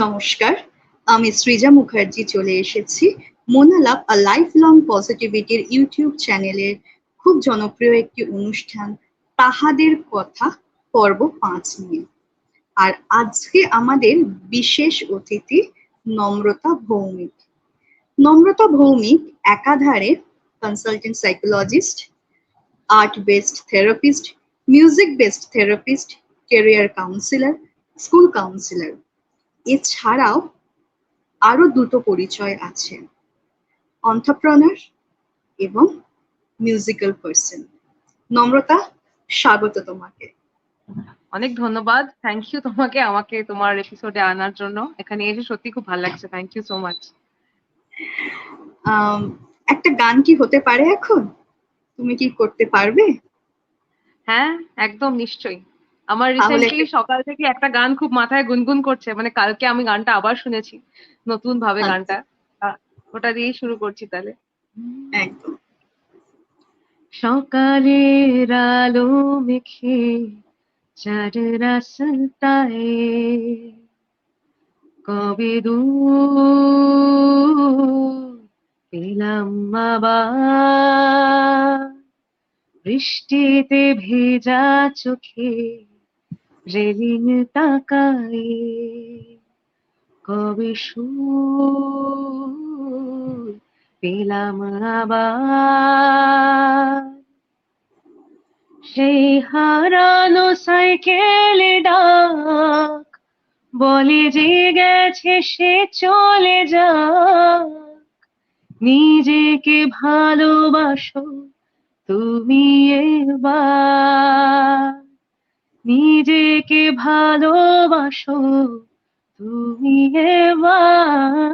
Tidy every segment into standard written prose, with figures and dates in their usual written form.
নমস্কার, আমি সৃজা মুখার্জি চলে এসেছি মোনালাভ আ লাইফ লং পজিটিভিটির ইউটিউব চ্যানেলের খুব জনপ্রিয় একটি অনুষ্ঠান তাহাদের কথা পর্ব ৫ নিয়ে। আর আজকে আমাদের বিশেষ অতিথি নম্রতা ভৌমিক। নম্রতা ভৌমিক একাধারে consultant psychologist, art based therapist, music based therapist, career councillor, school councillor. এছাড়াও আরো দুটো পরিচয় আছে, অন্টারপ্রেনার এবং মিউজিক্যাল পার্সন। নম্রতা, স্বাগত তোমাকে। অনেক ধন্যবাদ। থ্যাংক ইউ তোমাকে আমাকে তোমার এপিসোডে আনার জন্য। এখানে এসে সত্যি খুব ভালো লাগছে। Thank you so much. একটা গান কি হতে পারে এখন? তুমি কি করতে পারবে? হ্যাঁ, একদম নিশ্চয়ই। আমার তাহলে রিসেন্টলি সকাল থেকে একটা গান খুব মাথায় গুনগুন করছে। মানে কালকে আমি গানটা আবার শুনেছি নতুন ভাবে আচ্ছা, গানটা। ওটা দিয়েই শুরু করছি তাহলে। একদম। সকালের আলো মেখে চাঁদ রাস্তায় কবে দূর পেলাম আবার বৃষ্টিতে ভেজা চোখে রেলিং তাকাই কবে সুর পেলাম আবার সেই হারানো সাইকেল ডাক বলে যে গেছে সে চলে যাক নিজেকে ভালোবাসো তুমি এবার নিজেকে ভালোবাসো তুমি এবার।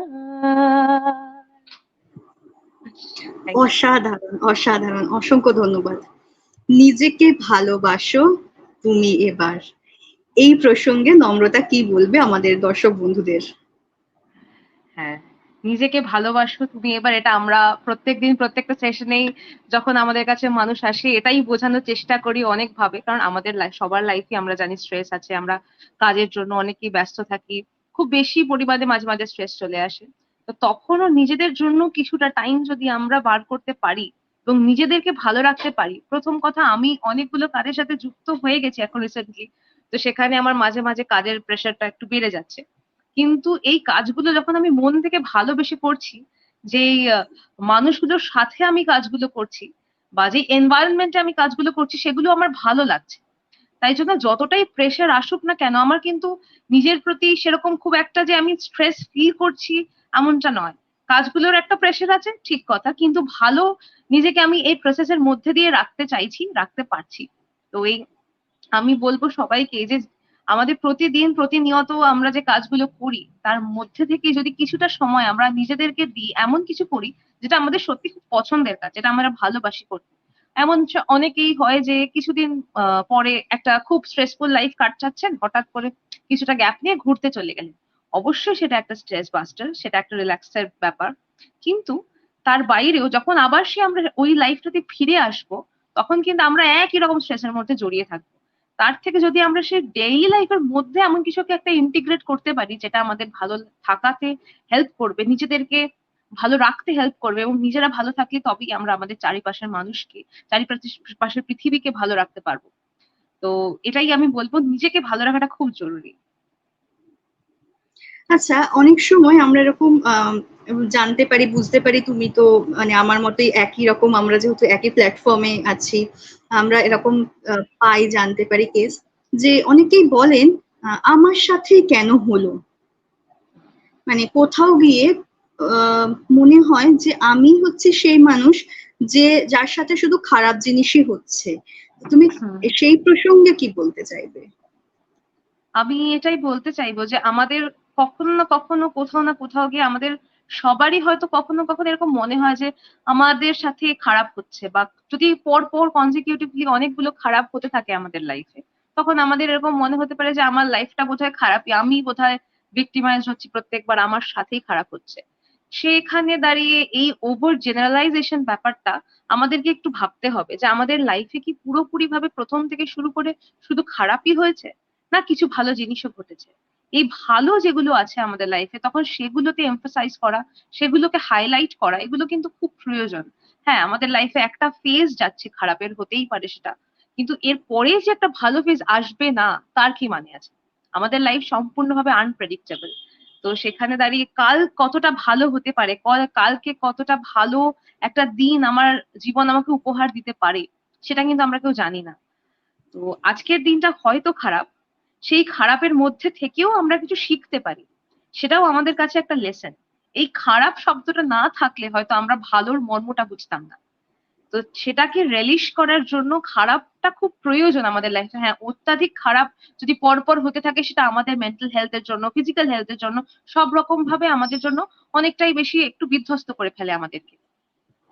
অসাধারণ, অসাধারণ, অসংখ্য ধন্যবাদ। নিজেকে ভালোবাসো তুমি এবার, এই প্রসঙ্গে নম্রতা কি বলবে আমাদের দর্শক বন্ধুদের? হ্যাঁ, নিজেকে ভালোবাসো তুমি এবার, এটা আমরা প্রত্যেকদিন প্রত্যেকটা সেশনেই যখন আমাদের কাছে মানুষ আসে এটাই বোঝানোর চেষ্টা করি অনেক ভাবে। কারণ আমাদের সবার লাইফে আমরা জানি স্ট্রেস আছে, আমরা কাজের জন্য অনেকেই ব্যস্ত থাকি, খুব বেশি পরিমাণে মাঝে মাঝে স্ট্রেস চলে আসে। তো তখনও নিজেদের জন্য কিছুটা টাইম যদি আমরা বার করতে পারি এবং নিজেদেরকে ভালো রাখতে পারি। প্রথম কথা, আমি অনেকগুলো কাজের সাথে যুক্ত হয়ে গেছি এখন রিসেন্টলি, তো সেখানে আমার মাঝে মাঝে কাজের প্রেশারটা একটু বেড়ে যাচ্ছে। কিন্তু এই কাজগুলো যখন আমি মন থেকে ভালোবেসে করছি, যেই মানুষগুলোর সাথে আমি কাজগুলো করছি বা যে এনভায়রনমেন্টে আমি কাজগুলো করছি সেগুলো আমার ভালো লাগছে, তাই জন্য যতটাই প্রেশার আসুক না কেন আমার কিন্তু নিজের প্রতি সেরকম খুব একটা যে আমি স্ট্রেস ফিল করছি এমনটা নয়। কাজগুলোর একটা প্রেশার আছে ঠিক কথা, কিন্তু ভালো নিজেকে আমি এই প্রসেসের মধ্যে দিয়ে রাখতে চাইছি, রাখতে পারছি। তো এই আমি বলবো সবাইকে যে আমাদের প্রতিদিন প্রতিনিয়ত আমরা যে কাজগুলো করি তার মধ্যে থেকে যদি কিছুটা সময় আমরা নিজেদেরকে দিই, এমন কিছু করি যেটা আমাদের সত্যি খুব পছন্দের কাজ, যেটা আমরা ভালোবাসি করতে। এমন অনেকেই হয় যে কিছুদিন পরে একটা খুব স্ট্রেসফুল লাইফ কাটাচ্ছেন, হঠাৎ করে কিছুটা গ্যাপ নিয়ে ঘুরতে চলে গেলেন। অবশ্যই সেটা একটা স্ট্রেস বাস্টার, সেটা একটা রিল্যাক্সের ব্যাপার। কিন্তু তার বাইরেও যখন আবার আমরা ওই লাইফটাতে ফিরে আসবো, তখন কিন্তু আমরা একই রকম স্ট্রেসের মধ্যে জড়িয়ে থাকবো। তার থেকে যদি আমরা সেই ডেইলি লাইফের মধ্যে এমন কিছুকে একটা ইন্টিগ্রেট করতে পারি যেটা আমাদের ভালো থাকাতে হেল্প করবে, নিজেদেরকে ভালো রাখতে হেল্প করবে, এবং নিজেরা ভালো থাকলে তবেই আমরা আমাদের চারিপাশের মানুষকে, চারিপাশের পৃথিবীকে ভালো রাখতে পারবো। তো এটাই আমি বলবো, নিজেকে ভালো রাখাটা খুব জরুরি। আচ্ছা, অনেক সময় আমরা এরকম জানতে পারি, বুঝতে পারি, তুমি তো মানে আমার মতোই একই রকম, আমরা যেহেতু একই প্ল্যাটফর্মে আছি, আমরা এরকম পাই, জানতে পারি কেস, যে অনেকেই বলেন আমার সাথে কেন হলো, মানে কোথাও গিয়ে মনে হয় যে আমি হচ্ছে সেই মানুষ যে যার সাথে শুধু খারাপ জিনিসই হচ্ছে। তুমি সেই প্রসঙ্গে কি বলতে চাইবে? আমি এটাই বলতে চাইবো যে আমাদের কখনো না কখনো, কোথাও না কোথাও গিয়ে আমাদের সবারই হয়তো কখনো কখনো এরকম মনে হয় যে আমাদের সাথে খারাপ হচ্ছে, বা যদি পর পর কনজিকিউটিভলি অনেকগুলো খারাপ হতে থাকে আমাদের লাইফে, তখন আমাদের এরকম মনে হতে পারে যে আমার লাইফটা বোধহয় খারাপই, আমি বোধহয় ভিক্টিমাইজ হচ্ছি, প্রত্যেকবার আমার সাথেই খারাপ হচ্ছে। সেখানে দাঁড়িয়ে এই ওভার জেনারেলাইজেশন ব্যাপারটা আমাদেরকে একটু ভাবতে হবে যে আমাদের লাইফে কি পুরোপুরি ভাবে প্রথম থেকে শুরু করে শুধু খারাপই হয়েছে, না কিছু ভালো জিনিসও ঘটেছে। এই ভালো যেগুলো আছে আমাদের লাইফে তখন সেগুলোতে এমফাসাইজ করা, সেগুলোকে হাইলাইট করা, এগুলো কিন্তু খুব প্রয়োজন। হ্যাঁ, আমাদের লাইফে একটা ফেজ যাচ্ছে খারাপের, হতেই পারে সেটা, কিন্তু এর পরে যে একটা ভালো ফেজ আসবে না তার কি মানে আছে? আমাদের লাইফ সম্পূর্ণভাবে আনপ্রেডিক্টেবল। তো সেখানে দাঁড়িয়ে কাল কতটা ভালো হতে পারে, কালকে কতটা ভালো একটা দিন আমার জীবন আমাকে উপহার দিতে পারে, সেটা কিন্তু আমরা কেউ জানি না। তো আজকের দিনটা হয়তো খারাপ, সেই খারাপের মধ্যে থেকেও আমরা কিছু শিখতে পারি, সেটাও আমাদের কাছে একটা লেসন। এই খারাপ শব্দটা না থাকলে হয়তো আমরা ভালোর মর্মটা বুঝতাম না। তো সেটাকে রেলিশ করার জন্য খারাপটা খুব প্রয়োজন আমাদের লাইফে। হ্যাঁ, অত্যাধিক খারাপ যদি পরপর হতে থাকে সেটা আমাদের মেন্টাল হেলথের জন্য, ফিজিক্যাল হেলথের জন্য, সব রকম ভাবে আমাদের জন্য অনেকটাই বেশি একটু বিধ্বস্ত করে ফেলে আমাদেরকে।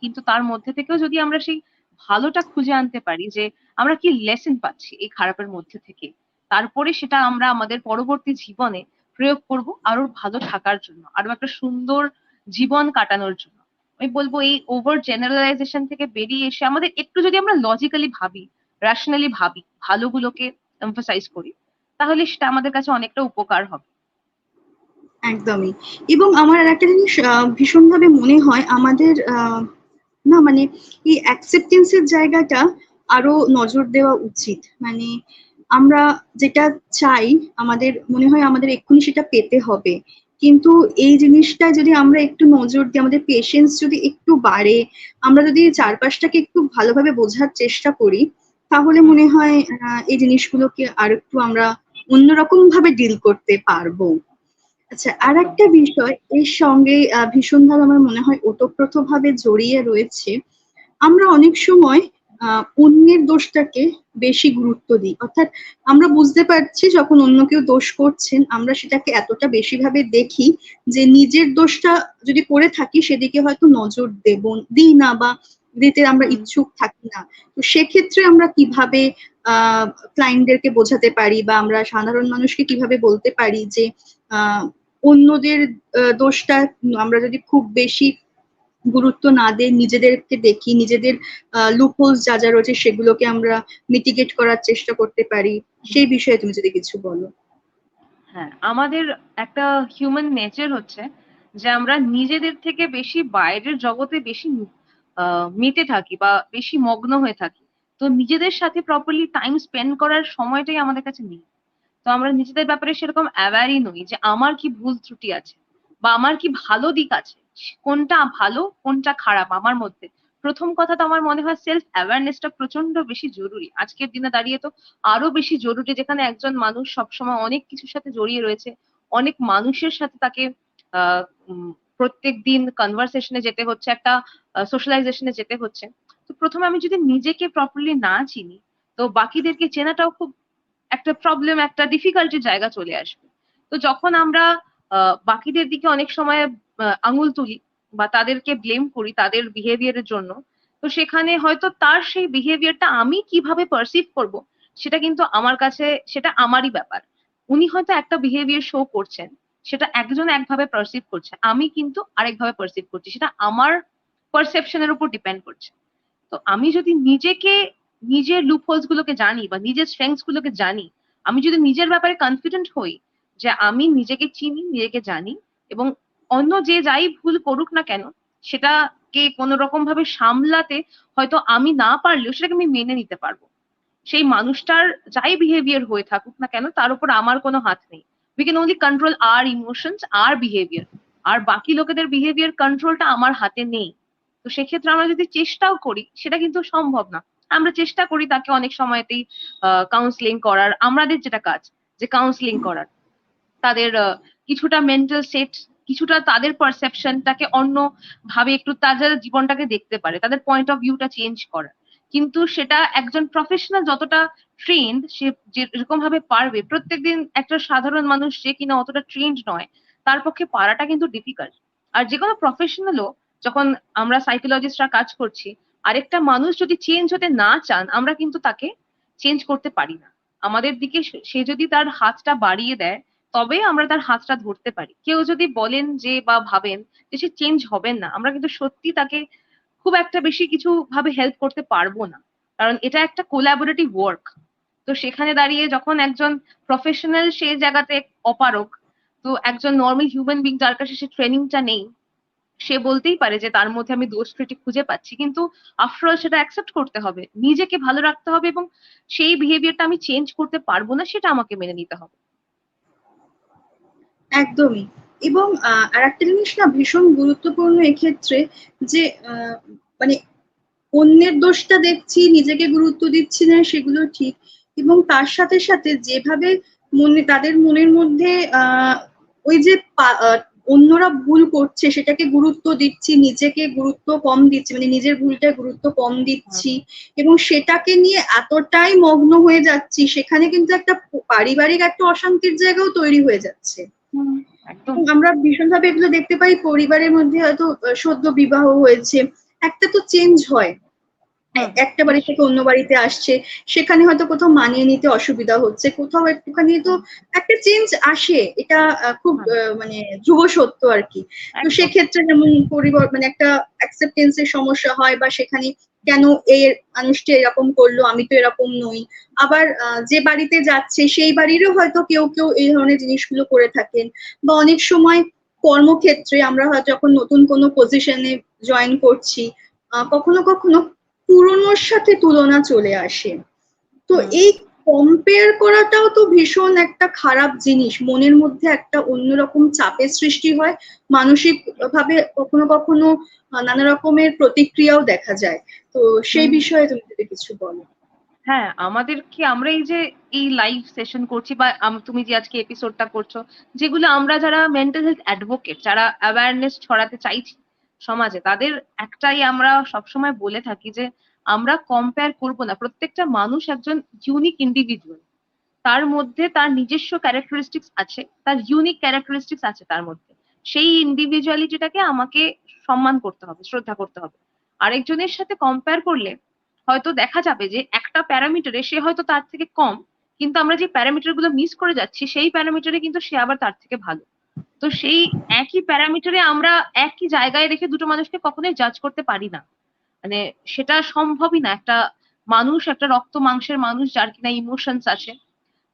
কিন্তু তার মধ্যে থেকেও যদি আমরা সেই ভালোটা খুঁজে আনতে পারি যে আমরা কি লেসন পাচ্ছি এই খারাপের মধ্যে থেকে, তারপরে সেটা আমরা আমাদের পরবর্তী জীবনে প্রয়োগ করব আরো ভালো থাকার জন্য, আরো একটা সুন্দর জীবন কাটানোর জন্য। আমি বলবো এই ওভার জেনারেলাইজেশন থেকে বেরিয়ে এসে আমাদের একটু যদি আমরা লজিক্যালি ভাবি, রেশনালি ভাবি, ভালোগুলোকে এমফাসাইজ করি, তাহলে সেটা আমাদের কাছে অনেকটা উপকার হবে। একদমই। এবং আমার আরেকটা জিনিস ভীষণভাবে মনে হয় আমাদের না মানে এই অ্যাকসেপ্টেন্স এর জায়গাটা আরো নজর দেওয়া উচিত। মানে আমরা যেটা চাই আমাদের মনে হয় আমাদের এক্ষুনি সেটা পেতে হবে। কিন্তু এই জিনিসটা যদি আমরা একটু নজর দিই, আমাদের পেশেন্স যদি একটু বাড়ে, আমরা যদি চারপাশটাকে একটু ভালোভাবে বোঝার চেষ্টা করি, তাহলে হুম। মনে হয় এই জিনিসগুলোকে আর একটু আমরা অন্যরকম ভাবে ডিল করতে পারবো। আচ্ছা, একদম। আরেকটা বিষয় এর সঙ্গে ভীষণভাবে আমার মনে হয় ওতপ্রোতভাবে জড়িয়ে রয়েছে। আমরা অনেক সময় অন্যের দোষটাকে বেশি গুরুত্ব দিই। অর্থাৎ আমরা বুঝতে পারছি যখন অন্য কেউ দোষ করছেন, আমরা সেটাকে এতটা বেশি ভাবে দেখি যে নিজের দোষটা যদি করে থাকি সেদিকে হয়তো নজর দিই না, বা দিতে আমরা হুম। ইচ্ছুক থাকি না। তো সেক্ষেত্রে আমরা কিভাবে ক্লায়েন্টদেরকে বোঝাতে পারি, বা আমরা সাধারণ মানুষকে কিভাবে বলতে পারি যে আহ অন্যদের দোষটা আমরা যদি খুব বেশি গুরুত্ব না দিয়ে নিজেদেরকে দেখি, নিজেদের লুপহোলস যা যা রয়েছে সেগুলোকে আমরা মিটিগেট করার চেষ্টা করতে পারি, সেই বিষয়ে তুমি যদি কিছু বলো। হ্যাঁ, আমাদের একটা হিউম্যান নেচার হচ্ছে যে আমরা নিজেদের থেকে বেশি বাইরের জগতে বেশি মেতে থাকি বা বেশি মগ্ন হয়ে থাকি। তো নিজেদের সাথে প্রপারলি টাইম স্পেন্ড করার সময়টাই আমাদের কাছে নেই। তো আমরা নিজেদের ব্যাপারে সেরকম অ্যাওয়ারই নই যে আমার কি ভুল ত্রুটি আছে বা আমার কি ভালো দিক আছে, কোনটা ভালো কোনটা খারাপ আমার মধ্যে। প্রথম কথা তো আমার মনে হয় সেলফ অ্যাওয়ারনেসটা প্রচন্ড বেশি জরুরি আজকের দিনে দাঁড়িয়ে। তো আরো বেশি জরুরি যেখানে একজন মানুষ সবসময় অনেক কিছুর সাথে জড়িয়ে রয়েছে, অনেক মানুষের সাথে তাকে আহ প্রত্যেক দিন কনভারসেশনে যেতে হচ্ছে, একটা সোশ্যালাইজেশনে যেতে হচ্ছে। তো প্রথমে আমি যদি নিজেকে প্রপারলি না চিনি, তো বাকিদেরকে চেনাটাও খুব একটা প্রবলেম, একটা ডিফিকাল্টির জায়গা চলে আসবে। তো যখন আমরা বাকিদের দিকে অনেক সময় আঙুল তুলি বা তাদেরকে ব্লেম করি তাদের বিহেভিয়ারের জন্য, তো সেখানে হয়তো তার সেই বিহেভিয়ারটা আমি কিভাবে পারসিভ করব, সেটা কিন্তু আমার কাছে সেটা আমারই ব্যাপার। উনি হয়তো একটা বিহেভিয়ার শো করছেন, সেটা একজন একভাবে পারসিভ করছে, আমি কিন্তু আরেকভাবে পারসিভ করছি, সেটা আমার পারসেপশনের উপর ডিপেন্ড করছে। তো আমি যদি নিজেকে, নিজের লুপহোলস গুলোকে জানি বা নিজের স্ট্রেংথস গুলোকে জানি, আমি যদি নিজের ব্যাপারে কনফিডেন্ট হই যে আমি নিজেকে চিনি, নিজেকে জানি, এবং অন্য যে যাই ভুল করুক না কেন সেটাকে কোনো রকম ভাবে সামলাতে হয়তো আমি না পারলেও সেটাকে আমি মেনে নিতে পারবো। সেই মানুষটার যাই বিহেভিয়ার হয়ে থাকুক না কেন তার উপর আমার কোনো হাত নেই। We can only control our emotions, our behaviour. আর বাকি লোকেদের বিহেভিয়ার কন্ট্রোলটা আমার হাতে নেই। তো সেক্ষেত্রে আমরা যদি চেষ্টাও করি সেটা কিন্তু সম্ভব না। আমরা চেষ্টা করি তাকে অনেক সময়তেই কাউন্সিলিং করার, আমাদের যেটা কাজ যে কাউন্সিলিং করার, তাদের কিছুটা মেন্টাল সেট, কিছুটা তাদের পারসেপশনটাকে অন্য ভাবে একটু তাদের জীবনটাকে দেখতে পারে, তাদের পয়েন্ট অফ ভিউটা চেঞ্জ করার। কিন্তু সেটা একজন প্রফেশনাল যতটা ট্রেন্ড সে যেরকম ভাবে পারবে, প্রত্যেকদিন একটা সাধারণ মানুষ যে কিনা অতটা ট্রেন্ড নয় তার পক্ষে পারাটা কিন্তু ডিফিকাল্ট। আর যে কোনো প্রফেশনালও, যখন আমরা সাইকোলজিস্টরা কাজ করছি, আরেকটা মানুষ যদি চেঞ্জ হতে না চান আমরা কিন্তু তাকে চেঞ্জ করতে পারি না। আমাদের দিকে সে যদি তার হাতটা বাড়িয়ে দেয় তবে আমরা তার হাতটা ধরতে পারি। কেউ যদি বলেন যে বা ভাবেন যে সে চেঞ্জ হবেন না, আমরা কিন্তু সত্যি তাকে খুব একটা বেশি কিছু ভাবে হেল্প করতে পারবো না, কারণ এটা একটা কোলাবোরেটিভ ওয়ার্ক। তো সেখানে দাঁড়িয়ে যখন একজন প্রফেশনাল সেই জায়গাতে অপারক, তো একজন নর্মাল হিউম্যান বিং যার কাছে সে ট্রেনিংটা নেই, সে বলতেই পারে যে তার মধ্যে আমি দোষ ত্রুটি খুঁজে পাচ্ছি, কিন্তু আফটার অল সেটা অ্যাকসেপ্ট করতে হবে, নিজেকে ভালো রাখতে হবে এবং সেই বিহেভিয়ারটা আমি চেঞ্জ করতে পারবো না সেটা আমাকে মেনে নিতে হবে। একদমই। এবং আরেকটা জিনিস না ভীষণ গুরুত্বপূর্ণ এক্ষেত্রে, যে মানে অন্যের দোষটা দেখছি, নিজেকে গুরুত্ব দিচ্ছি না, সেগুলো ঠিক। এবং তার সাথে সাথে যেভাবে তাদের মনের মধ্যে ওই যে অন্যরা ভুল করছে সেটাকে গুরুত্ব দিচ্ছি, নিজেকে গুরুত্ব কম দিচ্ছি, মানে নিজের ভুলটা গুরুত্ব কম দিচ্ছি, এবং সেটাকে নিয়ে এতটাই মগ্ন হয়ে যাচ্ছি, সেখানে কিন্তু একটা পারিবারিক একটা অশান্তির জায়গাও তৈরি হয়ে যাচ্ছে। একদম। আমরা ভীষণভাবে এগুলো দেখতে পাই, পরিবারের মধ্যে হয়তো সদ্য বিবাহ হয়েছে, একটা তো চেঞ্জ হয়, একটা বাড়ি থেকে অন্য বাড়িতে আসছে, সেখানে হয়তো কোথাও মানিয়ে নিতে অসুবিধা হচ্ছে, কোথাও একটুখানি তো একটা চেঞ্জ আসে, এটা খুব মানে ধ্রুব সত্য আর কি। তো সেক্ষেত্রে যেমন পরিবার মানে একটা অ্যাকসেপ্টেন্সের সমস্যা হয়, বা সেখানে কেন এই মানুষটা এরকম করলো, আমি তো এরকম নই। আবার যে বাড়িতে যাচ্ছে সেই বাড়িরও হয়তো কেউ কেউ এই ধরনের জিনিসগুলো করে থাকেন। বা অনেক সময় কর্মক্ষেত্রে আমরা হয়তো যখন নতুন কোনো পজিশনে জয়েন করছি, কখনো কখনো পুরনোর সাথে তুলনা চলে আসে। তো এই কম্পেয়ার করাটাও তো ভীষণ একটা খারাপ জিনিস, মনের মধ্যে একটা অন্যরকম চাপের সৃষ্টি হয়, মানসিক ভাবে কখনো কখনো নানা রকমের প্রতিক্রিয়াও দেখা যায়। তো সেই বিষয়ে তুমি যদি কিছু বলো। হ্যাঁ, আমাদের কি আমরা এই যে এই লাইভ সেশন করছি বা তুমি যে আজকে এপিসোডটা করছো, যেগুলো আমরা যারা মেন্টাল হেলথ অ্যাডভোকেট, যারা অ্যাওয়ারনেস ছড়াতে চাইছি সমাজে, তাদের একটাই আমরা সবসময় বলে থাকি যে আমরা কম্পেয়ার করব না। প্রত্যেকটা মানুষ একজন ইউনিক ইন্ডিভিজুয়াল, তার মধ্যে তার নিজস্ব ক্যারেক্টারিস্টিক্স আছে, তার ইউনিক ক্যারেক্টারিস্টিক্স আছে তার মধ্যে। সেই ইন্ডিভিজুয়ালিটিটাকে আমাকে সম্মান করতে হবে, শ্রদ্ধা করতে হবে। আরেকজনের সাথে কম্পেয়ার করলে হয়তো দেখা যাবে যে একটা প্যারামিটারে সে হয়তো তার থেকে কম, কিন্তু আমরা যে প্যারামিটার গুলো মিস করে যাচ্ছি সেই প্যারামিটারে কিন্তু সে আবার তার থেকে ভালো। তো সেই একই প্যারামিটারে আমরা একই জায়গায় রেখে দুটো মানুষকে কখনোই জাজ করতে পারি না। মানে সেটা সম্ভবই না। একটা মানুষ, একটা রক্ত মাংসের মানুষ যার কিনা ইমোশনস আছে,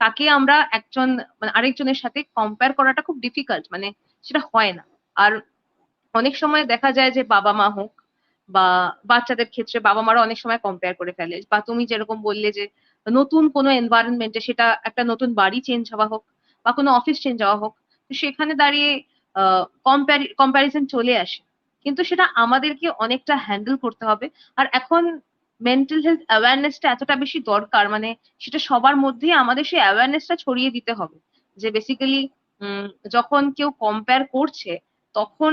তাকে আমরা একজন মানে আরেকজনের সাথে কম্পেয়ার করাটা খুব ডিফিকাল্ট, মানে সেটা হয় না। আর অনেক সময় দেখা যায় যে বাবা মা হোক বা বাচ্চাদের ক্ষেত্রে বাবা মারা অনেক সময় কম্পেয়ার করে ফেলে। বা তুমি যেরকম বললে যে নতুন কোনো এনভায়রনমেন্টে, সেটা একটা নতুন বাড়ি চেঞ্জ হওয়া হোক বা কোনো অফিস চেঞ্জ হওয়া হোক, তো সেখানে দাঁড়িয়ে কম্প্যারিজন চলে আসে। কিন্তু সেটা আমাদেরকে অনেকটা হ্যান্ডেল করতে হবে। আর এখন মেন্টাল হেলথ অ্যাওয়ারনেসটা এতটা বেশি দরকার, মানে সেটা সবার মধ্যেই আমাদের সেই অ্যাওয়ারনেসটা ছড়িয়ে দিতে হবে যে বেসিক্যালি যখন কেউ কম্পেয়ার করছে, তখন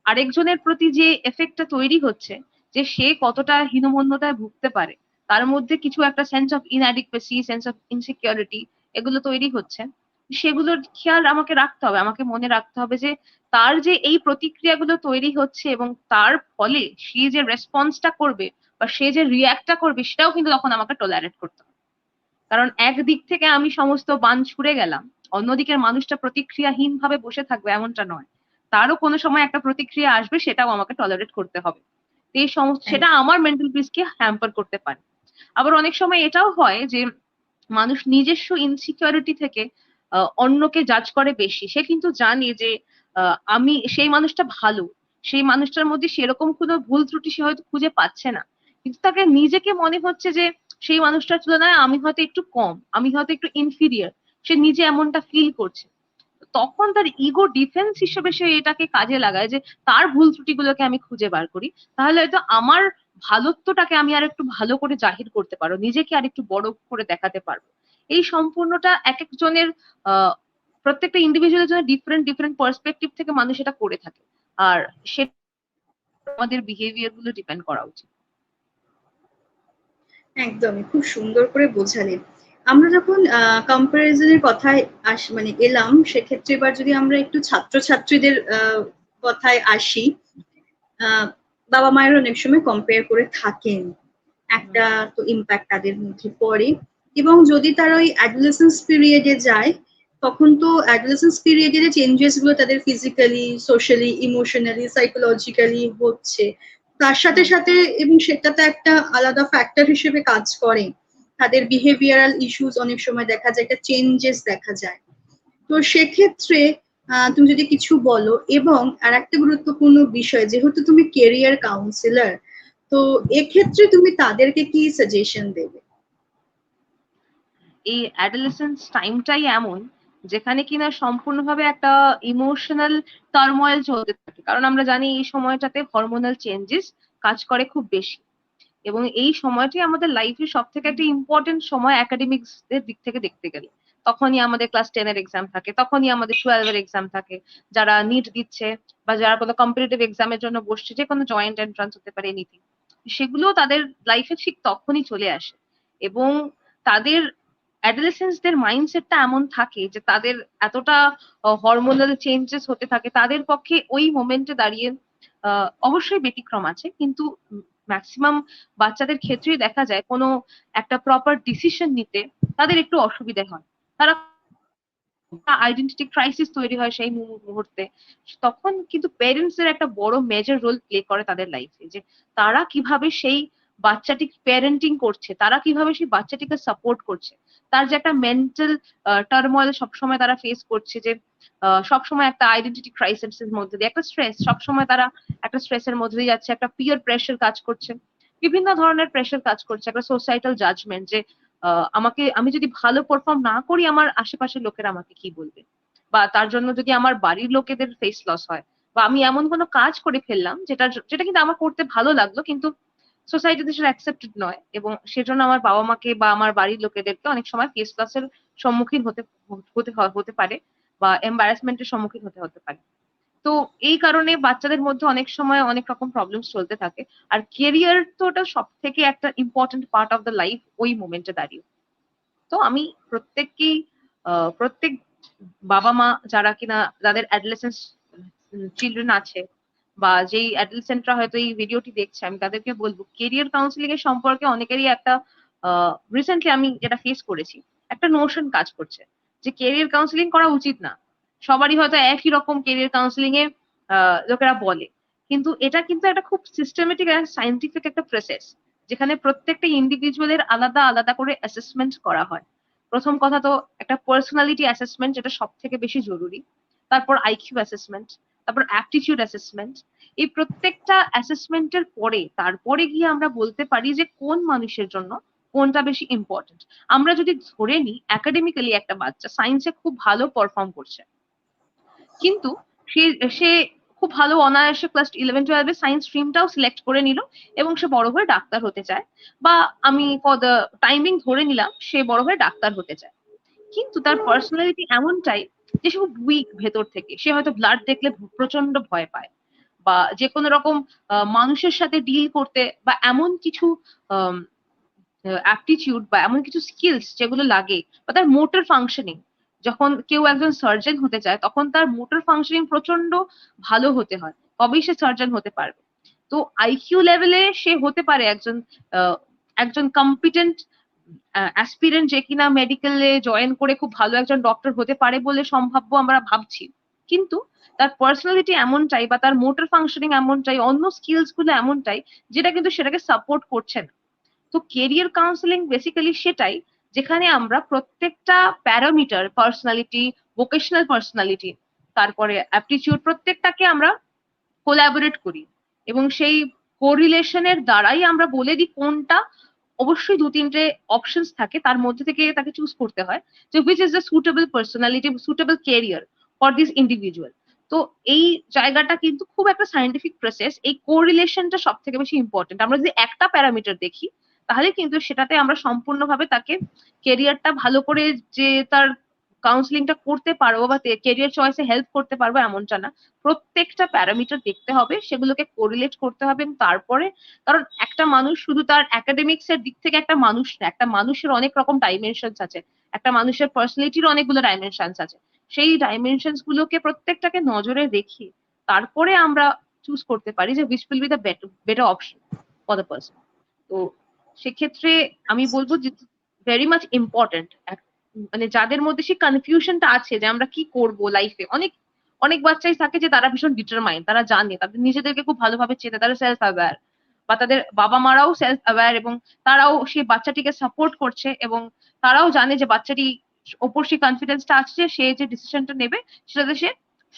আরেকজনের প্রতি যে এফেক্টটা তৈরি হচ্ছে, যে সে কতটা হীনমন্যতায় ভুগতে পারে, তার মধ্যে কিছু একটা sense of inadequacy, sense of insecurity এগুলো তৈরি হচ্ছে, সেগুলোর খেয়াল আমাকে রাখতে হবে। আমাকে মনে রাখতে হবে যে তার যে এই প্রতিক্রিয়াগুলো তৈরি হচ্ছে এবং তার ফলে সে যে রেসপন্সটা করবে বা সে যে রিয়াক্টটা করবে, সেটাও কিন্তু তখন আমাকে টলারেট করতে হবে। কারণ একদিক থেকে আমি সমস্ত বান ছুড়ে গেলাম, অন্যদিকের মানুষটা প্রতিক্রিয়াহীন ভাবে বসে থাকবে এমনটা নয়। তারও কোনো সময় একটা প্রতিক্রিয়া আসবে, সেটাও আমাকে টলারেট করতে হবে। এই সমস্ত সেটা আমার মেন্টাল পিসকে হ্যাম্পার করতে পারে। আবার অনেক সময় এটাও হয় যে মানুষ নিজস্ব ইনসিকিউরিটি থেকে অন্যকে জাজ করে বেশি। সে কিন্তু জানে যে আমি সেই মানুষটা ভালো, সেই মানুষটার মধ্যে সেরকম কোনো ভুল ত্রুটি সে হয়তো খুঁজে পাচ্ছে না, কিন্তু তাকে নিজেকে মনে হচ্ছে যে সেই মানুষটার তুলনায় আমি হয়তো একটু কম, আমি হয়তো একটু ইনফিরিয়ার, সে নিজে এমনটা ফিল করছে। তখন তার ইগো ডিফেন্স হিসেবে সে এটাকে কাজে লাগায় যে তার ভুল ত্রুটিগুলোকে আমি খুঁজে বার করি, তাহলে হয়তো আমার ভালোত্বটাকে আমি আর একটু ভালো করে জাহির করতে পারবো, নিজেকে আর একটু বড় করে দেখাতে পারবো। এই সম্পূর্ণটা এক একজনের আহ প্রত্যেকটা ইন্ডিভিজুয়ালের জন্য ডিফারেন্ট ডিফারেন্ট পার্সপেক্টিভ থেকে মানুষ এটা করে থাকে। আর সে আমাদের বিহেভিয়ার গুলো ডিপেন্ড করা উচিত। একদমই, খুব সুন্দর করে বোঝালে। আমরা যখন কম্পারিজনের কথায় মানে এলাম, সেক্ষেত্রে এবার যদি আমরা একটু ছাত্রছাত্রীদের কথায় আসি, বাবা মায়ের অনেক সময় কম্পেয়ার করে থাকেন, একটা তো ইম্প্যাক্ট তাদের মধ্যে পড়ে। এবং যদি তারা ওই অ্যাডোলেসেন্স পিরিয়ডে যায়, তখন তো অ্যাডোলেসেন্স পিরিয়ডে যে চেঞ্জেস গুলো তাদের ফিজিক্যালি, সোশ্যালি, ইমোশনালি, সাইকোলজিক্যালি হচ্ছে, তার সাথে সাথে এবং সেটাতে একটা আলাদা ফ্যাক্টর হিসেবে কাজ করে, তাদের বিহেভিয়ারাল ইস্যুস অনেক সময় দেখা যায়, একটা চেঞ্জেস দেখা যায়। তো সেক্ষেত্রে তুমি যদি কিছু বলো। এবং আর একটা গুরুত্বপূর্ণ বিষয়, যেহেতু তুমি কেরিয়ার কাউন্সিলর, তো এক্ষেত্রে তুমি তাদেরকে কি সাজেশন দেবে? এই অ্যাডোলেসেন্স টাইমটাই এমন যেখানে কিনা সম্পূর্ণভাবে একটা ইমোশনাল টার্ময়েল চলতে থাকে, কারণ আমরা জানি এই সময়টাতে হরমোনাল চেঞ্জেস কাজ করে খুব বেশি, এবং এই সময়টি আমাদের লাইফে সব থেকে একটা ইম্পর্টেন্ট সময় একাডেমিক্স এর দিক থেকে দেখতে গেলে। তখনই আমাদের ক্লাস 10 এর এক্সাম থাকে, তখনই আমাদের 12 এর এক্সাম থাকে, যারা নিট দিচ্ছে বা যারা কোনো কম্পিটিটিভ এক্সামের জন্য বসছে, যে কোনো জয়েন্ট এন্ট্রান্স হতে পারে, এনিথিং, সেগুলো তাদের লাইফে ঠিক তখনই চলে আসে। এবং তাদের অ্যাডোলেসেন্সদের মাইন্ডসেটটা এমন থাকে যে তাদের এতটা হরমোনাল চেঞ্জেস হতে থাকে, তাদের পক্ষে ওই মোমেন্টে দাঁড়িয়ে অবশ্যই ব্যতিক্রম আছে, কিন্তু ম্যাক্সিমাম বাচ্চাদের ক্ষেত্রেই দেখা যায় কোনো একটা প্রপার ডিসিশন নিতে তাদের একটু অসুবিধা হয়। তারা আইডেন্টিটি ক্রাইসিস তৈরি হয় সেই মুহূর্তে। তখন কিন্তু প্যারেন্টস এর একটা বড় মেজর রোল প্লে করে তাদের লাইফে, যে তারা কিভাবে সেই বাচ্চাটি প্যারেন্টিং করছে, তারা কিভাবে সেই বাচ্চাটিকে সাপোর্ট করছে। তার যে একটা মেন্টাল টার্ময়েল সবসময় তারা ফেস করছে, যে সবসময় একটা আইডেন্টিটি ক্রাইসিস এর মধ্যে দিয়ে একটা স্ট্রেস, সবসময় তারা একটা স্ট্রেসের মধ্যে দিয়ে যাচ্ছে, একটা পিয়ার প্রেশার কাজ করছে, বিভিন্ন ধরনের প্রেশার কাজ করছে, একটা সোসাইটাল জাজমেন্ট, যে আমি যদি ভালো পারফর্ম না করি আমার আশেপাশের লোকেরা আমাকে কি বলবে, বা তার জন্য যদি আমার বাড়ির লোকেদের ফেস লস হয়, বা আমি এমন কোনো কাজ করে ফেললাম যেটা যেটা কিন্তু আমার করতে ভালো লাগলো কিন্তু সোসাইটিতে সেটা অ্যাকসেপ্টেড নয়, এবং সেজন্য আমার বাবা মাকে বা আমার বাড়ির লোকেদেরকে অনেক সময় ফেস লসের সম্মুখীন হতে পারে, বা এম্বারাসমেন্টের সম্মুখীন হতে হতে পারে। তো এই কারণে বাচ্চাদের মধ্যে অনেক সময় অনেক রকম প্রবলেম চলতে থাকে। আর কেরিয়ার তো ওটা সব থেকে একটা important part of the life ওই মোমেন্টে দাঁড়িয়ে। তো আমি প্রত্যেককেই প্রত্যেক বাবা মা যারা কিনা যাদের অ্যাডোলেসেন্স চিলড্রেন আছে, বা যেই অ্যাডোলেসেন্টরা হয়তো এই ভিডিওটি দেখছে, আমি তাদেরকে বলবো কেরিয়ার কাউন্সিলিং এর সম্পর্কে অনেকেরই একটা রিসেন্টলি আমি যেটা ফেস করেছি, একটা নোশন কাজ করছে যে কেরিয়ার কাউন্সিলিং করা উচিত না। সবারই হয়তো একই রকম কেরিয়ার কাউন্সিলিং এ লোকেরা বলে, কিন্তু এটা কিন্তু একটা খুব সিস্টেমেটিক অ্যান্ড সায়েন্টিফিক একটা প্রসেস, যেখানে প্রত্যেকটা ইন্ডিভিজুয়ালের আলাদা আলাদা করে অ্যাসেসমেন্ট করা হয়। প্রথম কথা তো একটা পার্সোনালিটি অ্যাসেসমেন্ট, যেটা সব থেকে বেশি জরুরি। তারপর আইকিউ অ্যাসেসমেন্ট, তারপর অ্যাপটিটিউড অ্যাসেসমেন্ট। এই প্রত্যেকটা অ্যাসেসমেন্টের পরে তারপরে গিয়ে আমরা বলতে পারি যে কোন মানুষের জন্য কোনটা বেশি ইম্পর্টেন্ট। আমরা যদি ধরে নিই একাডেমিক্যালি একটা বাচ্চা সায়েন্সে খুব ভালো পারফর্ম করছে, কিন্তু সে সে খুব ভালো অনায়াসে ক্লাস 11-12 সায়েন্স স্ট্রিমটাও সিলেক্ট করে নিল, এবং সে বড় হয়ে ডাক্তার হতে চায়, বা আমি ফর দ্য টাইমিং ধরে নিলাম সে বড় হয়ে ডাক্তার হতে চায়। কিন্তু তার পার্সোনালিটি এমনটাই যে সে খুব উইক ভেতর থেকে, সে হয়তো ব্লাড দেখলে প্রচন্ড ভয় পায়, বা যে কোনো রকম মানুষের সাথে ডিল করতে, বা এমন কিছু অ্যাপটিটিউড বা এমন কিছু স্কিলস যেগুলো লাগে, বা তার মোটর ফাংশনিং, যখন কেউ একজন সার্জন হতে চায় তখন তার মোটর ফাংশনিং প্রচন্ড ভালো হতে হয়, তবেই সে সার্জন হতে পারবে। তো আইকিউ লেভেলে সে হতে পারে একজন একজন কম্পিটেন্ট অ্যাসপিরেন্ট, যে কিনা মেডিকেলে জয়েন করে খুব ভালো একজন ডক্টর হতে পারে বলে সম্ভাব্য আমরা ভাবছি, কিন্তু তার পার্সোনালিটি এমনটাই বা তার মোটর ফাংশনিং এমনটাই, অন্য স্কিলস গুলো এমনটাই, যেটা কিন্তু সেটাকে সাপোর্ট করছে না। তো কেরিয়ার কাউন্সেলিং বেসিক্যালি সেটাই, যেখানে আমরা প্রত্যেকটা প্যারামিটার, পার্সোনালিটি, ভোকেশনাল পার্সোনালিটি, তারপরে অ্যাপটিটিউড, প্রত্যেকটাকে আমরা কোলাবোরেট করি, এবং সেই কোরিলেশনের দ্বারাই আমরা বলে দিই কোনটা। অবশ্যই 2-3টে অপশনস থাকে, তার মধ্যে থেকে তাকে চুজ করতে হয় যে which is the suitable personality, suitable career for this individual. তো এই জায়গাটা কিন্তু খুব একটা সায়েন্টিফিক প্রসেস, এই কোরিলেশনটা সব থেকে বেশি ইম্পর্টেন্ট। আমরা যদি একটা প্যারামিটার দেখি তাহলে কিন্তু সেটাতে আমরা সম্পূর্ণভাবে তাকে কেরিয়ারটা ভালো করে যে তার কাউন্সিলিংটা করতে পারবো বা কেরিয়ার চয়েসে হেল্প করতে পারবো এমনটা না। প্রত্যেকটা প্যারামিটার দেখতে হবে, সেগুলোকে কোরিলেট করতে হবে, এবং তারপরে, কারণ একটা মানুষ শুধু তার একাডেমিক্স এর দিক থেকে একটা মানুষ না, একটা মানুষের অনেক রকম ডাইমেনশনস আছে, একটা মানুষের পার্সোনালিটির অনেকগুলো ডাইমেনশনস আছে। সেই ডাইমেনশনস গুলোকে প্রত্যেকটাকে নজরে রেখে তারপরে আমরা চুজ করতে পারি যে which will be the better option for the person. তো সেক্ষেত্রে আমি বলবো যে ভেরি মাচ ইম্পর্টেন্ট, মানে যাদের মধ্যে সেই কনফিউশনটা আছে যে আমরা কি করব লাইফে। অনেক অনেক বাচ্চাই থাকে যে তারা ভীষণ ডিটারমাইন্ড, তারা জানে, তাদের নিজেদেরকে খুব ভালোভাবে চেনে, তারা সেলফ অ্যাওয়্যার, বা তাদের বাবা মারাও সেলফ অ্যাওয়্যার এবং তারাও সেই বাচ্চাটিকে সাপোর্ট করছে এবং তারাও জানে যে বাচ্চাটি ওপর সেই কনফিডেন্সটা আছে যে সে যে ডিসিশনটা নেবে সেটাতে সে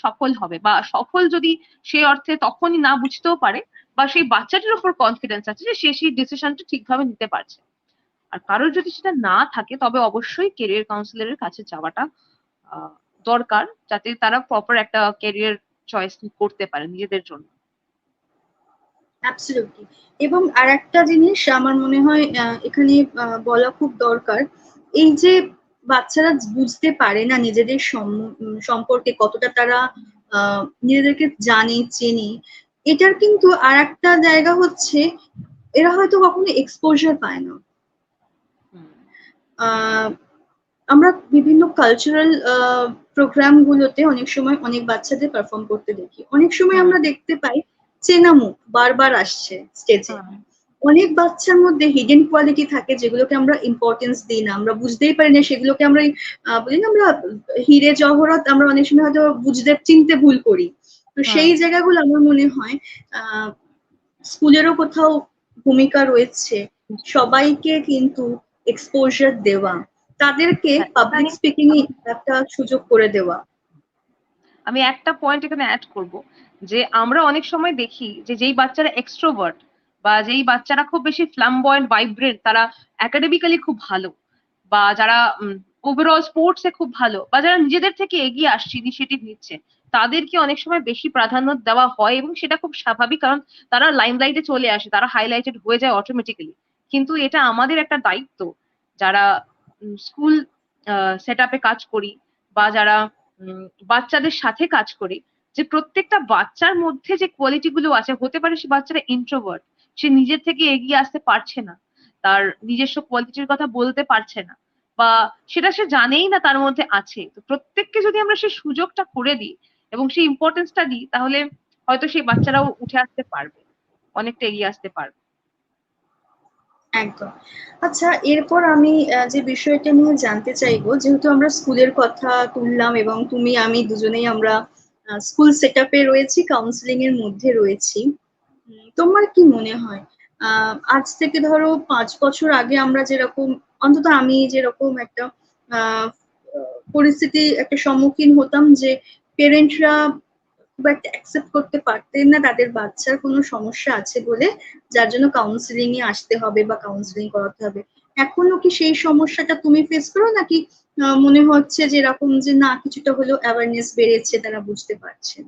সফল হবে, বা সফল যদি সে অর্থে তখনই না বুঝতেও পারে, বা সেই বাচ্চাটির উপর কনফিডেন্স আছে যে সে সেই ডিসিশনটা ঠিকভাবে নিতে পারছে। আর কারোর যদি সেটা না থাকে তবে অবশ্যই কেরিয়ার কাউন্সিলরের কাছে যাওয়াটা দরকার, যাতে তারা প্রপার একটা কেরিয়ার চয়েস করতে পারে নিজেদের জন্য। অ্যাবসলিউটলি। এবং আরেকটা জিনিস আমার মনে হয় এখানে বলা খুব দরকার, এই যে বাচ্চারা বুঝতে পারে না নিজেদের সম্পর্কে কতটা তারা নিজেদেরকে জানে চেনে, এটার কিন্তু আরেকটা জায়গা হচ্ছে এরা হয়তো কখনো এক্সপোজার পায় না। হুম, আহ আমরা বিভিন্ন কালচারাল প্রোগ্রাম গুলোতে অনেক সময় অনেক বাচ্চাদের পারফর্ম করতে দেখি, অনেক সময় হুম, আমরা দেখতে পাই চেনা মুখ বারবার আসছে স্টেজে। হুম, অনেক বাচ্চার মধ্যে হিডেন কোয়ালিটি থাকে যেগুলোকে আমরা ইম্পর্টেন্স দিই না, আমরা বুঝতেই পারি না সেগুলোকে আমরা বলি না আমরা হিরে জহরত আমরা অনেক সময় হয়তো বুঝতে চিনতে ভুল করি। তো হুম। সেই জায়গাগুলো আমার মনে হয় আহ স্কুলেরও কোথাও ভূমিকা রয়েছে, সবাইকে কিন্তু এক্সপোজার দেওয়া, তাদেরকে হ্যাঁ, পাবলিক এখানে স্পিকিং এ একটা সুযোগ করে দেওয়া। আমি একটা পয়েন্ট এখানে অ্যাড করব, যে আমরা অনেক সময় দেখি যে যেই বাচ্চারা এক্সট্রোভার্ট বা যেই বাচ্চারা খুব বেশি ফ্ল্যামবয়েন্ট ভাইব্রেন্ট, তারা একাডেমিক্যালি খুব ভালো, বা যারা ওভারঅল স্পোর্টসে খুব ভালো, বা যারা নিজেদের থেকে এগিয়ে আসছে, ইনিশিয়েটিভ নিচ্ছে, তাদেরকে অনেক সময় বেশি প্রাধান্য দেওয়া হয় এবং সেটা খুব স্বাভাবিক, কারণ তারা লাইমলাইটে চলে আসে, তারা হাইলাইটেড হয়ে যায় অটোমেটিক্যালি। কিন্তু এটা আমাদের একটা দায়িত্ব, যারা স্কুল সেট আপে কাজ করি বা যারা বাচ্চাদের সাথে কাজ করি, যে প্রত্যেকটা বাচ্চার মধ্যে যে কোয়ালিটি গুলো আছে, হতে পারে সে বাচ্চারা ইন্ট্রোভার্ট, সে নিজের থেকে এগিয়ে আসতে পারছে না, তার নিজস্ব কোয়ালিটির কথা বলতে পারছে না, বা সেটা সে জানেই না তার মধ্যে আছে। তো প্রত্যেককে যদি আমরা সেই সুযোগটা করে দিই এবং সেই ইম্পর্টেন্সটা দিই, তাহলে হয়তো সেই বাচ্চারাও উঠে আসতে পারবে, অনেকটা এগিয়ে আসতে পারবে। একদম। আচ্ছা, এরপর আমি যে বিষয়টা নিয়ে জানতে চাইবো, যেহেতু আমরা স্কুলের কথা তুললাম এবং তুমি আমি দুজনেই আমরা স্কুল সেট আপে রয়েছি, কাউন্সিলিং এর মধ্যে রয়েছি, তোমার কি মনে হয় আজ থেকে ধরো 5 বছর আগে আমরা যেরকম, অন্তত আমি যেরকম একটা আহ পরিস্থিতি একটা সম্মুখীন হতাম যে পেরেন্টরা খুব একটা অ্যাকসেপ্ট করতে পারতেন না তাদের বাচ্চার কোনো সমস্যা আছে বলে, যার জন্য কাউন্সিলিং এ আসতে হবে বা কাউন্সিলিং করাতে হবে, এখনো কি সেই সমস্যাটা তুমি ফেস করো নাকি মনে হচ্ছে যে এরকম যে না কিছুটা হলেও অ্যাওয়ারনেস বেড়েছে, তারা বুঝতে পারছেন?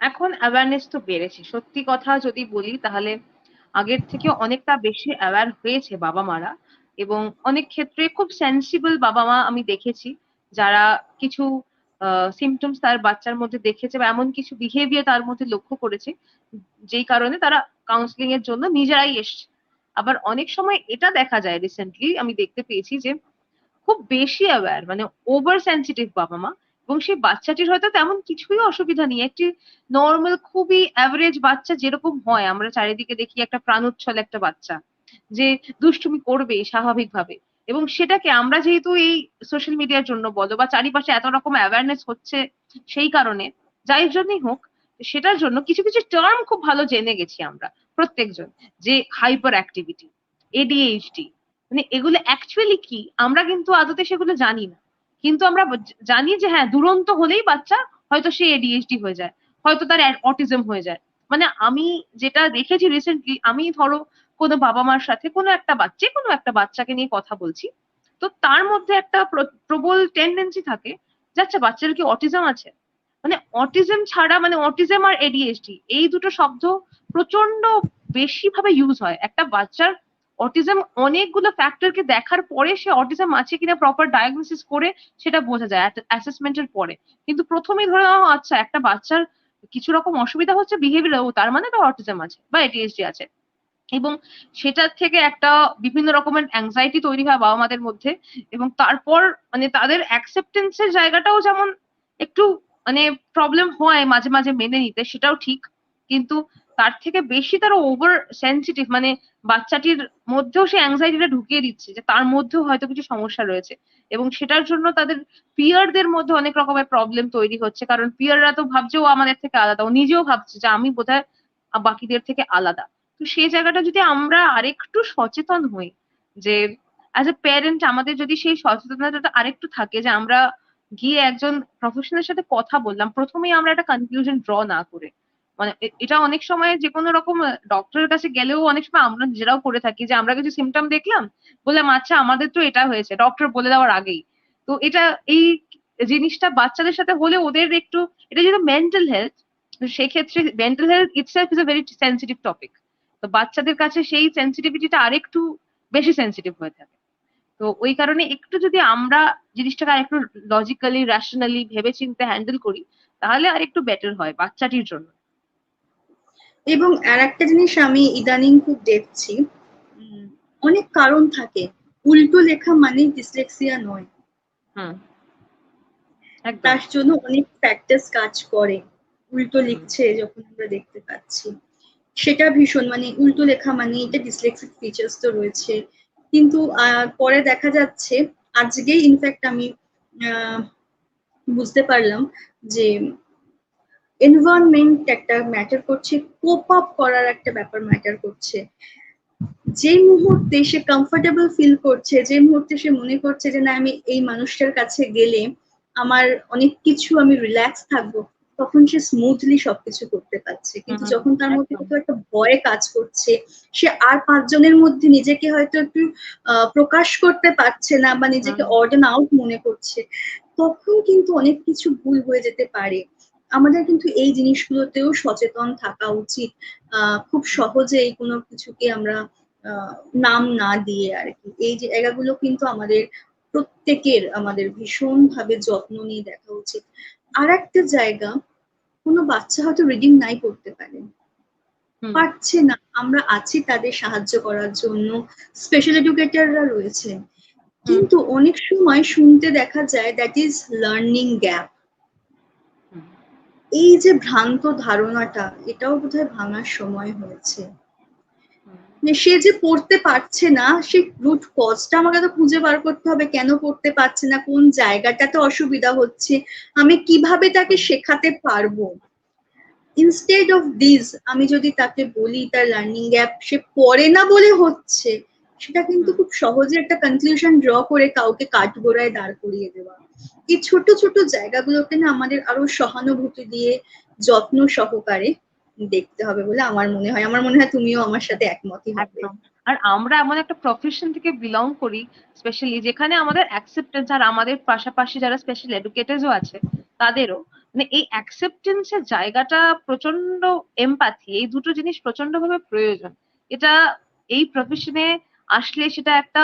এখন অ্যাওয়ারনেস তো বেড়েছে, সত্যি কথা যদি বলি তাহলে আগের থেকে অনেকটা বেশি অ্যাওয়ার হয়েছে বাবা মারা, এবং অনেক ক্ষেত্রে খুব সেন্সিবল বাবা মা আমি দেখেছি, যারা কিছু সিমটমস তার বাচ্চার মধ্যে দেখেছে বা এমন কিছু বিহেভিয়ার তার মধ্যে লক্ষ্য করেছে, যেই কারণে তারা কাউন্সিলিং এর জন্য নিজেরাই এসছে। আবার অনেক সময় এটা দেখা যায়, রিসেন্টলি আমি দেখতে পেয়েছি যে খুব বেশি অ্যাওয়্যার, মানে ওভার সেনসিটিভ বাবা মা, এবং সেই বাচ্চাটির হয়তো তেমন কিছুই অসুবিধা নেই, একটি নর্মাল খুবই অ্যাভারেজ বাচ্চা যেরকম হয়, আমরা চারিদিকে দেখি একটা প্রাণোচ্ছল একটা বাচ্চা যে দুষ্টুমি করবে স্বাভাবিকভাবে, এবং সেটাকে আমরা যেহেতু এই সোশ্যাল মিডিয়ার জন্য বলো বা চারিপাশে এত রকম অ্যাওয়ারনেস হচ্ছে সেই কারণে, যাই জন্যই হোক, সেটার জন্য কিছু কিছু টার্ম খুব ভালো জেনে গেছি আমরা প্রত্যেকজন, যে হাইপার অ্যাক্টিভিটি, এডিএইচডি, মানে এগুলো অ্যাকচুয়ালি কি আমরা কিন্তু আদতে সেগুলো জানি না, কিন্তু আমরা জানি যে হ্যাঁ দুরন্ত হলেই বাচ্চা হয়তো সে এডিএইচডি হয়ে যায়, হয়তো তার অটিজম হয়ে যায়। মানে আমি যেটা দেখেছি রিসেন্টলি, আমি ধরো কোনো বাবা মার সাথে কোনো একটা বাচ্চাকে নিয়ে কথা বলছি, তো তার মধ্যে একটা প্রবল টেন্ডেন্সি থাকে যে আচ্ছা বাচ্চার কি অটিজম আছে, মানে অটিজম ছাড়া, মানে অটিজম আর এডিএইচডি এই দুটো শব্দ প্রচন্ড বেশি ভাবে ইউজ হয় একটা বাচ্চার। অটিজম অনেকগুলো ফ্যাক্টরকে দেখার পরে সে অটিজম আছে কিনা প্রপার ডায়াগনোসিস করে সেটা বোঝা যায় অ্যাসেসমেন্টের পরে, কিন্তু প্রথমেই ধরে নাও আচ্ছা একটা বাচ্চার কিছু রকম অসুবিধা হচ্ছে বিহেভিয়ার, ও তার মানে তার অটিজম আছে বা এডিএইচডি আছে, এবং সেটার থেকে একটা বিভিন্ন রকমের অ্যাংজাইটি তৈরি হয় বাবা মাদের মধ্যে, এবং তারপর মানে তাদের অ্যাকসেপ্টেন্সের জায়গাটাও যেমন একটু মানে প্রবলেম হয় মাঝে মাঝে মেনে নিতে, সেটাও ঠিক, কিন্তু তার থেকে বেশি তারা ওভার সেনসিটিভ, মানে বাচ্চাটির মধ্যেও সে অ্যাংজাইটিটা ঢুকিয়ে দিচ্ছে যে তার মধ্যেও হয়তো কিছু সমস্যা রয়েছে, এবং সেটার জন্য তাদের পিয়ারদের মধ্যে অনেক রকমের প্রবলেম তৈরি হচ্ছে, কারণ পিয়াররা তো ভাবছে ও আমাদের থেকে আলাদা, ও নিজেও ভাবছে যে আমি বোধহয় বাকিদের থেকে আলাদা। তো সেই জায়গাটা যদি আমরা আরেকটু সচেতন হই, যে অ্যাজ এ প্যারেন্ট আমাদের যদি সেই সচেতনতাটা আরেকটু থাকে, যে আমরা গিয়ে একজন প্রফেশনাল সাথে কথা বললাম, প্রথমেই আমরা একটা কনক্লুশন ড্র না করে, মানে এটা অনেক সময় যে কোনো রকম ডক্টরের কাছে গেলেও অনেক সময় আমরা নিজেরাও করে থাকি, যে আমরা কিছু সিমটম দেখলাম, বললাম আচ্ছা আমাদের তো এটা হয়েছে, ডক্টর বলে দেওয়ার আগেই। তো এটা এই জিনিসটা বাচ্চাদের সাথে হলে ওদের একটু, এটা যেহেতু মেন্টাল হেলথ, সেক্ষেত্রে mental health itself is a very sensitive topic. তো বাচ্চাদের কাছে সেই সেন্সিটিভিটিটা আরেকটু বেশি সেন্সিটিভ হয়ে থাকে। তো ওই কারণে একটু যদি আমরা জিনিসটাকে আরেকটু লজিক্যালি রেশনালি ভেবে চিন্তে হ্যান্ডেল করি, তাহলে আর একটু বেটার হয় বাচ্চাটির জন্য। এবং আর একটা জিনিস আমি ইদানিং খুব দেখছি, অনেক কারণ থাকে, উল্টো লেখা মানে ডিসলেক্সিয়া নয়। হুম, একদম। তার জন্য অনেক ফ্যাক্টরস কাজ করে। উল্টো হুম, লিখছে যখন আমরা দেখতে পাচ্ছি, সেটা ভীষণ, মানে উল্টো লেখা মানে এটা ডিসলেক্সিক ফিচার্স তো রয়েছে। কিন্তু পরে দেখা যাচ্ছে, আজকেই ইনফ্যাক্ট আমি আহ, বুঝতে পারলাম যে এনভায়রনমেন্ট একটা ম্যাটার করছে, কোপ আপ করার একটা ব্যাপার ম্যাটার করছে। যে মুহূর্তে সে কমফোর্টেবল ফিল করছে, যে মুহূর্তে সে মনে করছে যে না আমি এই মানুষটার কাছে গেলে আমার অনেক কিছু, আমি রিল্যাক্স থাকবো, তখন সে স্মুথলি সবকিছু করতে পারছে। কিন্তু হুম, যখন তার মধ্যে একদম। কোথাও একটা ভয় কাজ করছে, সে আর পাঁচজনের মধ্যে নিজেকে হয়তো একটু প্রকাশ করতে পারছে না, বা নিজেকে হুম, অর্ডার আউট মনে করছে, তখন কিন্তু অনেক কিছু ভুল হয়ে যেতে পারে। আমাদের কিন্তু এই জিনিসগুলোতেও সচেতন থাকা উচিত। খুব হুম, সহজে এই কোনো কিছুকে আমরা নাম না দিয়ে আর কি, এই জায়গাগুলো কিন্তু আমাদের প্রত্যেকের, আমাদের ভীষণ ভাবে যত্ন নিয়ে দেখা উচিত। আর একটা জায়গা, কোনো বাচ্চা হয়তো রিডিং নাই করতে পারে, হুম, পারছে না, আমরা আছি তাদের সাহায্য করার জন্য, স্পেশাল এডুকেটররা রয়েছে। হুম, কিন্তু অনেক সময় শুনতে দেখা যায় দ্যাট ইজ লার্নিং গ্যাপ। হুম, এই যে ভ্রান্ত ধারণাটা, এটাও বোধহয় ভাঙার সময় হয়েছে। হুম, মানে সে যে পড়তে পারছে না, সে রুট কজটা আমাকে তো খুঁজে বার করতে হবে, কেন পড়তে পারছে না, কোন জায়গাটাতে অসুবিধা হচ্ছে, আমি কিভাবে তাকে হুম, শেখাতে পারবো। ইনস্টেড অফ দিস, আমি যদি তাকে বলি তার লার্নিং গ্যাপ সে পড়ে না বলে হচ্ছে, সেটা কিন্তু হুম, খুব সহজে একটা কনক্লুশন ড্র করে কাউকে কাঠগোড়ায় দাঁড় করিয়ে দেওয়া। এই ছোট ছোট জায়গাগুলোকে না আমাদের আরো সহানুভূতি দিয়ে যত্ন সহকারে দেখতে হবে বলে আমার মনে হয়। আমার মনে হয় তুমিও আমার সাথে একমতই হবে। একদম। আর আমরা এমন একটা প্রফেশন থেকে বিলং করি, স্পেশালি যেখানে আমাদের অ্যাকসেপ্টেন্স, আর আমাদের পাশাপাশি যারা স্পেশাল এডুকেটরও আছে তাদেরও, মানে এই অ্যাকসেপ্টেন্সের জায়গাটা প্রচন্ড, এমপ্যাথি, এই দুটো জিনিস প্রচন্ড ভাবে প্রয়োজন। এটা এই প্রফেশনে আসলে সেটা একটা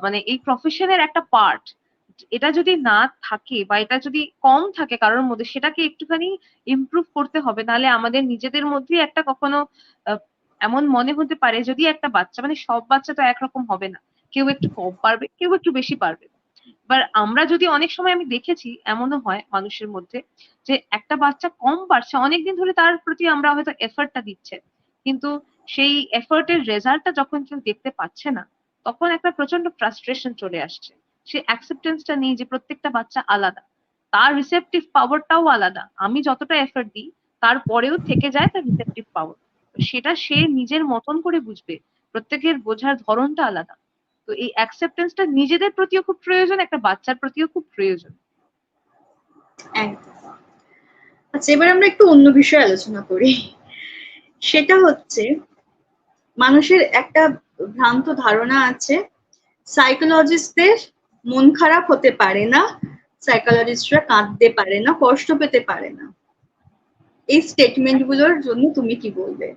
মানে এই প্রফেশনের একটা পার্ট। এটা যদি না থাকে বা এটা যদি কম থাকে কারোর মধ্যে, সেটাকে একটুখানি ইমপ্রুভ করতে হবে, নাহলে আমাদের নিজেদের মধ্যেই একটা কখনো এমন মনে হতে পারে, যদি একটা বাচ্চা, মানে সব বাচ্চা তো একরকম হবে না, কেউ একটু কম পারবে, কেউ একটু বেশি পারবে। এবার আমরা যদি, অনেক সময় আমি দেখেছি এমনও হয় মানুষের মধ্যে, যে একটা বাচ্চা কম পারছে, অনেকদিন ধরে তার প্রতি আমরা হয়তো এফর্টটা দিচ্ছে, কিন্তু সেই এফর্টের রেজাল্টটা যখন কেউ দেখতে পাচ্ছে না, তখন একটা প্রচন্ড ফ্রাস্ট্রেশন চলে আসছে। সে অ্যাকসেপ্টেন্সটা নেই যে প্রত্যেকটা বাচ্চা আলাদা, তার রিসেপটিভ পাওয়ারটাও আলাদা, আমি যতটা এফর্ট দিই তারপরেও থেকে যায় তার রিসেপটিভ পাওয়ার। সেটা সে নিজের মতন করে বুঝবে, প্রত্যেকের বোঝার ধরনটা আলাদা। তো এই অ্যাকসেপ্টেন্সটা নিজেদের প্রতিও খুব প্রয়োজন, একটা বাচ্চার প্রতিও খুব প্রয়োজন। একদম। আচ্ছা, এবার আমরা একটু অন্য বিষয়ে আলোচনা করি। সেটা হচ্ছে, মানুষের একটা ভ্রান্ত ধারণা আছে, সাইকোলজিস্টদের মন খারাপ হতে পারে না, সাইকোলজিস্টরা কাঁদতে পারে না, কষ্ট পেতে পারে না। এই স্টেটমেন্ট গুলোর জন্য তুমি কি বলবে?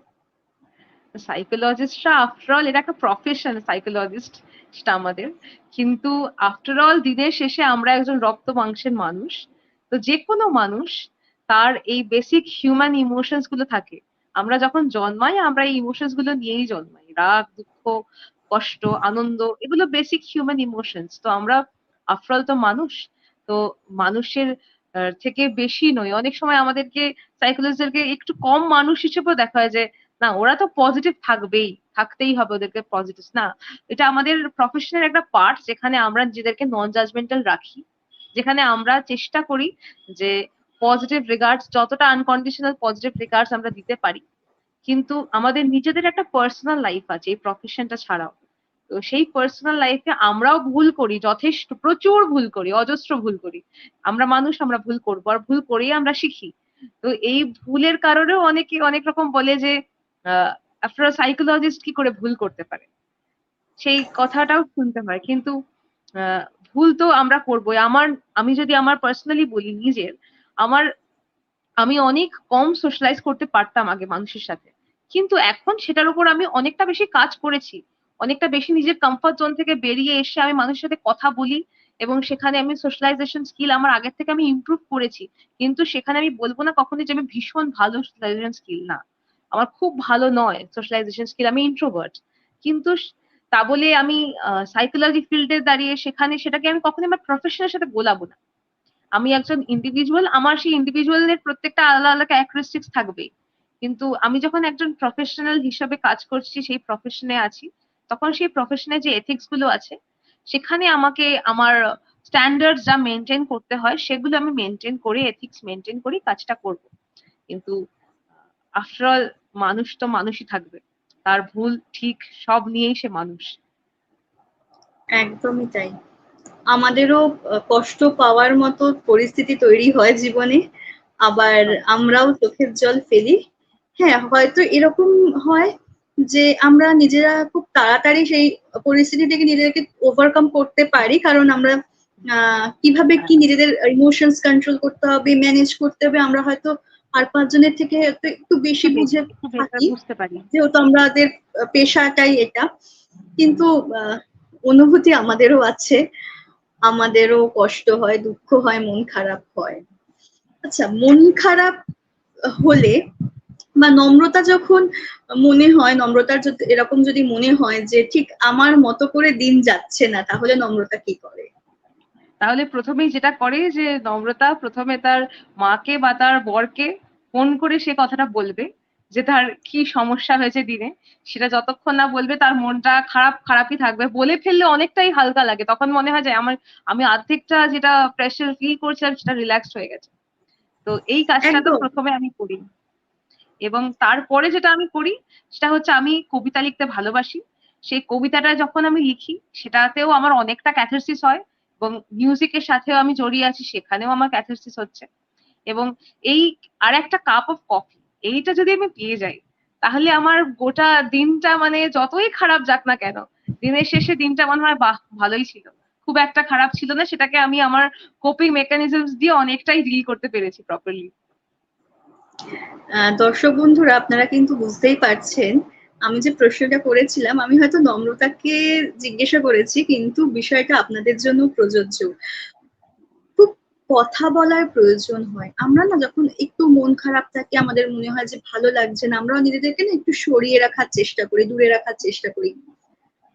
সাইকোলজিস্টরা আফটার অল, এটা একটা প্রফেশন সাইকোলজিস্ট, সেটা আমাদের, কিন্তু আফটার অল দিনের শেষে আমরা একজন রক্ত মাংসের মানুষ। তো যে কোনো মানুষ, তার এই বেসিক হিউম্যান ইমোশনস গুলো থাকে। আমরা যখন জন্মাই আমরা এই ইমোশনস গুলো নিয়েই জন্মাই, রাগ, দুঃখ, কষ্ট, আনন্দ, এগুলো বেসিক হিউম্যান ইমোশনস। তো আমরা আফটার অল তো মানুষ। তো মানুষের থেকে বেশি নই, অনেক সময় আমাদেরকে সাইকোলজিস্টদেরকে একটু কম মানুষ হিসেবেও দেখা হয়, যে না ওরা তো পজিটিভ থাকবেই, থাকতেই হবে ওদেরকে পজিটিভ না। এটা আমাদের প্রফেশনের একটা পার্ট, যেখানে আমরা নিজেদেরকে নন জাজমেন্টাল রাখি, যেখানে আমরা চেষ্টা করি যে পজিটিভ রিগার্ডস, যতটা আনকন্ডিশনাল পজিটিভ রিগার্ডস আমরা দিতে পারি। কিন্তু আমাদের নিজেদের একটা পার্সোনাল লাইফ আছে এই প্রফেশনটা ছাড়াও। তো সেই পার্সোনাল লাইফে আমরাও ভুল করি, যথেষ্ট প্রচুর ভুল করি, অজস্র ভুল করি। আমরা মানুষ, আমরা ভুল করবো, আর ভুল করেই আমরা শিখি। তো এই ভুলের কারণেও অনেকে অনেক রকম বলে যে আফটার সাইকোলজিস্ট কি করে ভুল করতে পারে, সেই কথাটাও শুনতে হয়। কিন্তু আহ, ভুল তো আমরা করবোই। আমি যদি আমার পার্সোনালি বলি নিজের, আমার আমি অনেক কম সোশ্যালাইজ করতে পারতাম আগে মানুষের সাথে, কিন্তু এখন সেটার উপর আমি অনেকটা বেশি কাজ করেছি। অনেকটা বেশি নিজের কমফর্ট জোন থেকে বেরিয়ে এসে আমি মানুষের সাথে কথা বলি, এবং সেখানে আমি সোশ্যালাইজেশন স্কিল আমার আগের থেকে আমি ইমপ্রুভ করেছি। কিন্তু সেখানে আমি বলবো না কখনোই যে আমি ভীষণ ভালো সোশ্যালাইজেশন স্কিল, না, আমার খুব ভালো নয় সোশ্যালাইজেশন স্কিল, আমি ইন্ট্রোভার্ট। কিন্তু তা বলে আমি সাইকোলজি ফিল্ডে দাঁড়িয়ে সেখানে সেটাকে আমি কখনোই আমার প্রফেশনের সাথে গোলাবো না। আমি একজন ইন্ডিভিজুয়াল, আমার সেই ইন্ডিভিজুয়ালের প্রত্যেকটা আলাদা আলাদা ক্যারেক্টারিস্টিক্স থাকবে। কিন্তু আমি যখন একজন প্রফেশনাল হিসাবে কাজ করছি, সেই প্রফেশনে আছি, তখন সেই প্রফেশনে যে এথিক্স গুলো আছে, সেখানে আমাকে আমার স্ট্যান্ডার্ড যা মেনটেন করতে হয় সেগুলো আমি মেনটেন করে, এথিক্স মেনটেন করি কাজটা করব। কিন্তু আফটার অল মানুষ তো মানুষই থাকবে, তার ভুল ঠিক সব নিয়েই সে মানুষ। একদমই তাই। আমাদেরও কষ্ট পাওয়ার মতো পরিস্থিতি তৈরি হয় জীবনে, আবার হয়। আমরাও চোখের জল ফেলি। হ্যাঁ, হয়তো এরকম হয় যে আমরা নিজেরা খুব তাড়াতাড়ি সেই পরিস্থিতি থেকে নিজেদেরকে ওভারকাম করতে পারি, কারণ আমরা কিভাবে হ্যাঁ, কি নিজেদের ইমোশনস কন্ট্রোল করতে হবে, ম্যানেজ করতে হবে, আমরা হয়তো আর পাঁচজনের থেকে হয়তো একটু বেশি বুঝে একটু বেটার থাকি, বুঝতে পারি। যেহেতু আমাদের পেশাটাই এটা। কিন্তু আহ, অনুভূতি আমাদেরও আছে, আমাদেরও কষ্ট হয়, দুঃখ হয়, মন খারাপ হয়। আচ্ছা, মন খারাপ হলে বা নম্রতা যখন মনে হয়, নম্রতার যদি এরকম যদি মনে হয় যে ঠিক আমার মতো করে দিন যাচ্ছে না, তাহলে নম্রতা কি করে? তাহলে প্রথমেই যেটা করে যে নম্রতা প্রথমে তার মাকে বা তার বরকে ফোন করে সে কথাটা বলবে, যে তার কি সমস্যা হয়েছে দিনে। সেটা যতক্ষণ না বলবে তার মনটা খারাপ খারাপই থাকবে। বলে ফেললে অনেকটাই হালকা লাগে, তখন মনে হয় যে আমি অর্ধেকটা যেটা প্রেশার ফিল করছিলাম সেটা রিল্যাক্স হয়ে গেছে। তো এই কাজটা তো একদম। প্রথমে আমি করি। এবং তারপরে যেটা আমি করি সেটা হচ্ছে আমি কবিতা লিখতে ভালোবাসি। সেই কবিতাটা যখন আমি লিখি সেটাতেও আমার অনেকটা ক্যাথারসিস হয়, এবং মিউজিকের সাথেও আমি জড়িয়ে আছি, সেখানেও আমার ক্যাথারসিস হচ্ছে। এবং এই আর একটা কাপ অফ কফি, এইটা যদি আমি পেয়ে যাই, তাহলে আমার গোটা দিনটা মানে যতই খারাপ যাক না কেন, দিনের শেষে দিনটা মনে হয় বাহ ভালোই ছিল, খুব একটা খারাপ ছিল না, সেটাকে আমি আমার কোপিং মেকানিজমস দিয়ে অনেকটাই ডিল করতে পেরেছি প্রপারলি। দর্শক বন্ধুরা, আপনারা কিন্তু বুঝতেই পারছেন আমি যে প্রশ্নটা করেছিলাম, আমি হয়তো নম্রতাকে জিজ্ঞাসা করেছি, কিন্তু বিষয়টা আপনাদের জন্য প্রযোজ্য। খুব কথা বলার প্রয়োজন হয়। আমরা না যখন একটু মন খারাপ থাকে, আমাদের মনে হয় যে ভালো লাগছে না, আমরাও নিজেদেরকে না একটু সরিয়ে রাখার চেষ্টা করি, দূরে রাখার চেষ্টা করি।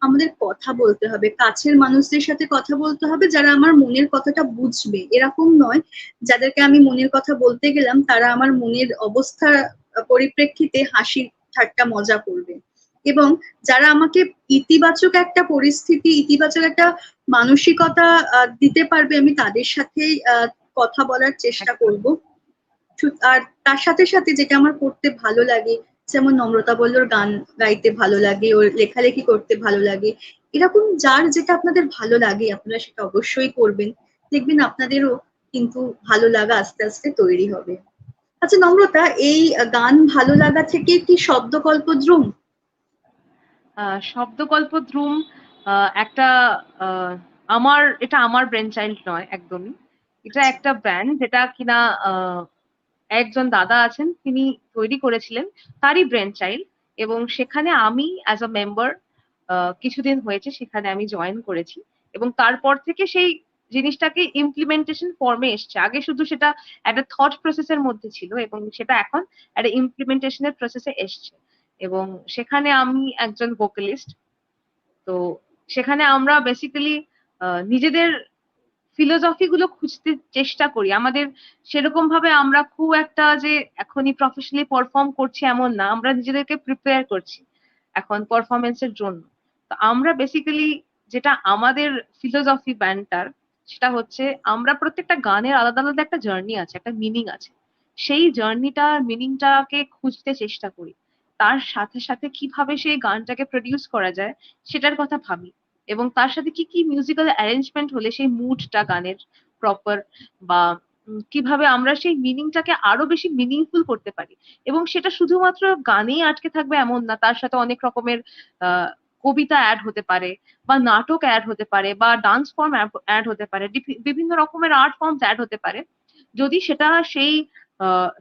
আমাদের কথা বলতে হবে, কাছের মানুষদের সাথে কথা বলতে হবে যারা আমার মনের কথাটা বুঝবে। এরকম নয় যাদেরকে আমি মনের কথা বলতে গেলাম তারা আমার মনের অবস্থা পরিপ্রেক্ষিতে হাসি ঠাট্টা মজা করবে। এবং যারা আমাকে ইতিবাচক একটা পরিস্থিতি, ইতিবাচক একটা মানসিকতা দিতে পারবে, আমি তাদের সাথেই কথা বলার চেষ্টা একদম। করব। আর তার সাথে সাথে যেটা আমার করতে ভালো লাগে, যেমন নম্রতা বলল ওর গান গাইতে ভালো লাগে, ওর লেখালেখি করতে ভালো লাগে, এরকম যার যেটা আপনাদের ভালো লাগে আপনারা সেটা অবশ্যই করবেন। দেখবেন আপনাদেরও কিন্তু ভালো লাগা আস্তে আস্তে তৈরি হবে। আচ্ছা নম্রতা, এই গান ভালো লাগা থেকে কি শব্দকল্পদ্রুম? শব্দকল্পদ্রুম একটা আহ, এটা আমার ব্রেন চাইল্ড নয় একদমই। এটা আচ্ছা। একটা ব্র্যান্ড যেটা কিনা আহ, একজন দাদা আছেন তিনি তৈরি করেছিলেন, তারই ব্রেন চাইল্ড। এবং সেখানে আমি অ্যাজ আ মেম্বার কিছুদিন হয়েছে সেখানে আমি জয়েন করেছি, এবং তারপর থেকে সেই জিনিসটাকে ইমপ্লিমেন্টেশন ফর্মে এসছে। আগে শুধু সেটা একটা থট প্রসেসের মধ্যে ছিল, এবং সেটা এখন একটা ইমপ্লিমেন্টেশনের প্রসেসে এসছে। এবং সেখানে আমি একজন ভোকালিস্ট। তো সেখানে আমরা বেসিক্যালি নিজেদের ফিলোসফি গুলো খুঁজতে চেষ্টা করি। আমাদের সেরকম ভাবে আমরা খুব একটা যে এখনই প্রফেশনালি পারফর্ম করছি এমন না, আমরা নিজেদেরকে প্রিপেয়ার করছি এখন পারফরমেন্সের জন্য। তো আমরা বেসিক্যালি যেটা আমাদের ফিলোসফি ব্যান্ডটার, সেটা হচ্ছে আমরা প্রত্যেকটা গানের আলাদা আলাদা একটা জার্নি আছে, একটা মিনিং আছে। সেই জার্নিটার মিনিংটাকে খুঁজতে চেষ্টা করি। তার সাথে সাথে কিভাবে সেই গানটাকে প্রডিউস করা যায় সেটার কথা ভাবি, এবং তার সাথে কি কি মিউজিক্যাল অ্যারেঞ্জমেন্ট হলে সেই মুডটা গানের প্রপার, বা কিভাবে আমরা সেই মিনিংটাকে আরো বেশি মিনিংফুল করতে পারি। এবং সেটা শুধুমাত্র গানেই আটকে থাকবে এমন না, তার সাথে অনেক রকমের কবিতা অ্যাড হতে পারে, বা নাটক অ্যাড হতে পারে, বা ডান্স ফর্ম অ্যাড হতে পারে, বিভিন্ন রকমের আর্ট ফর্মস অ্যাড হতে পারে, যদি সেটা সেই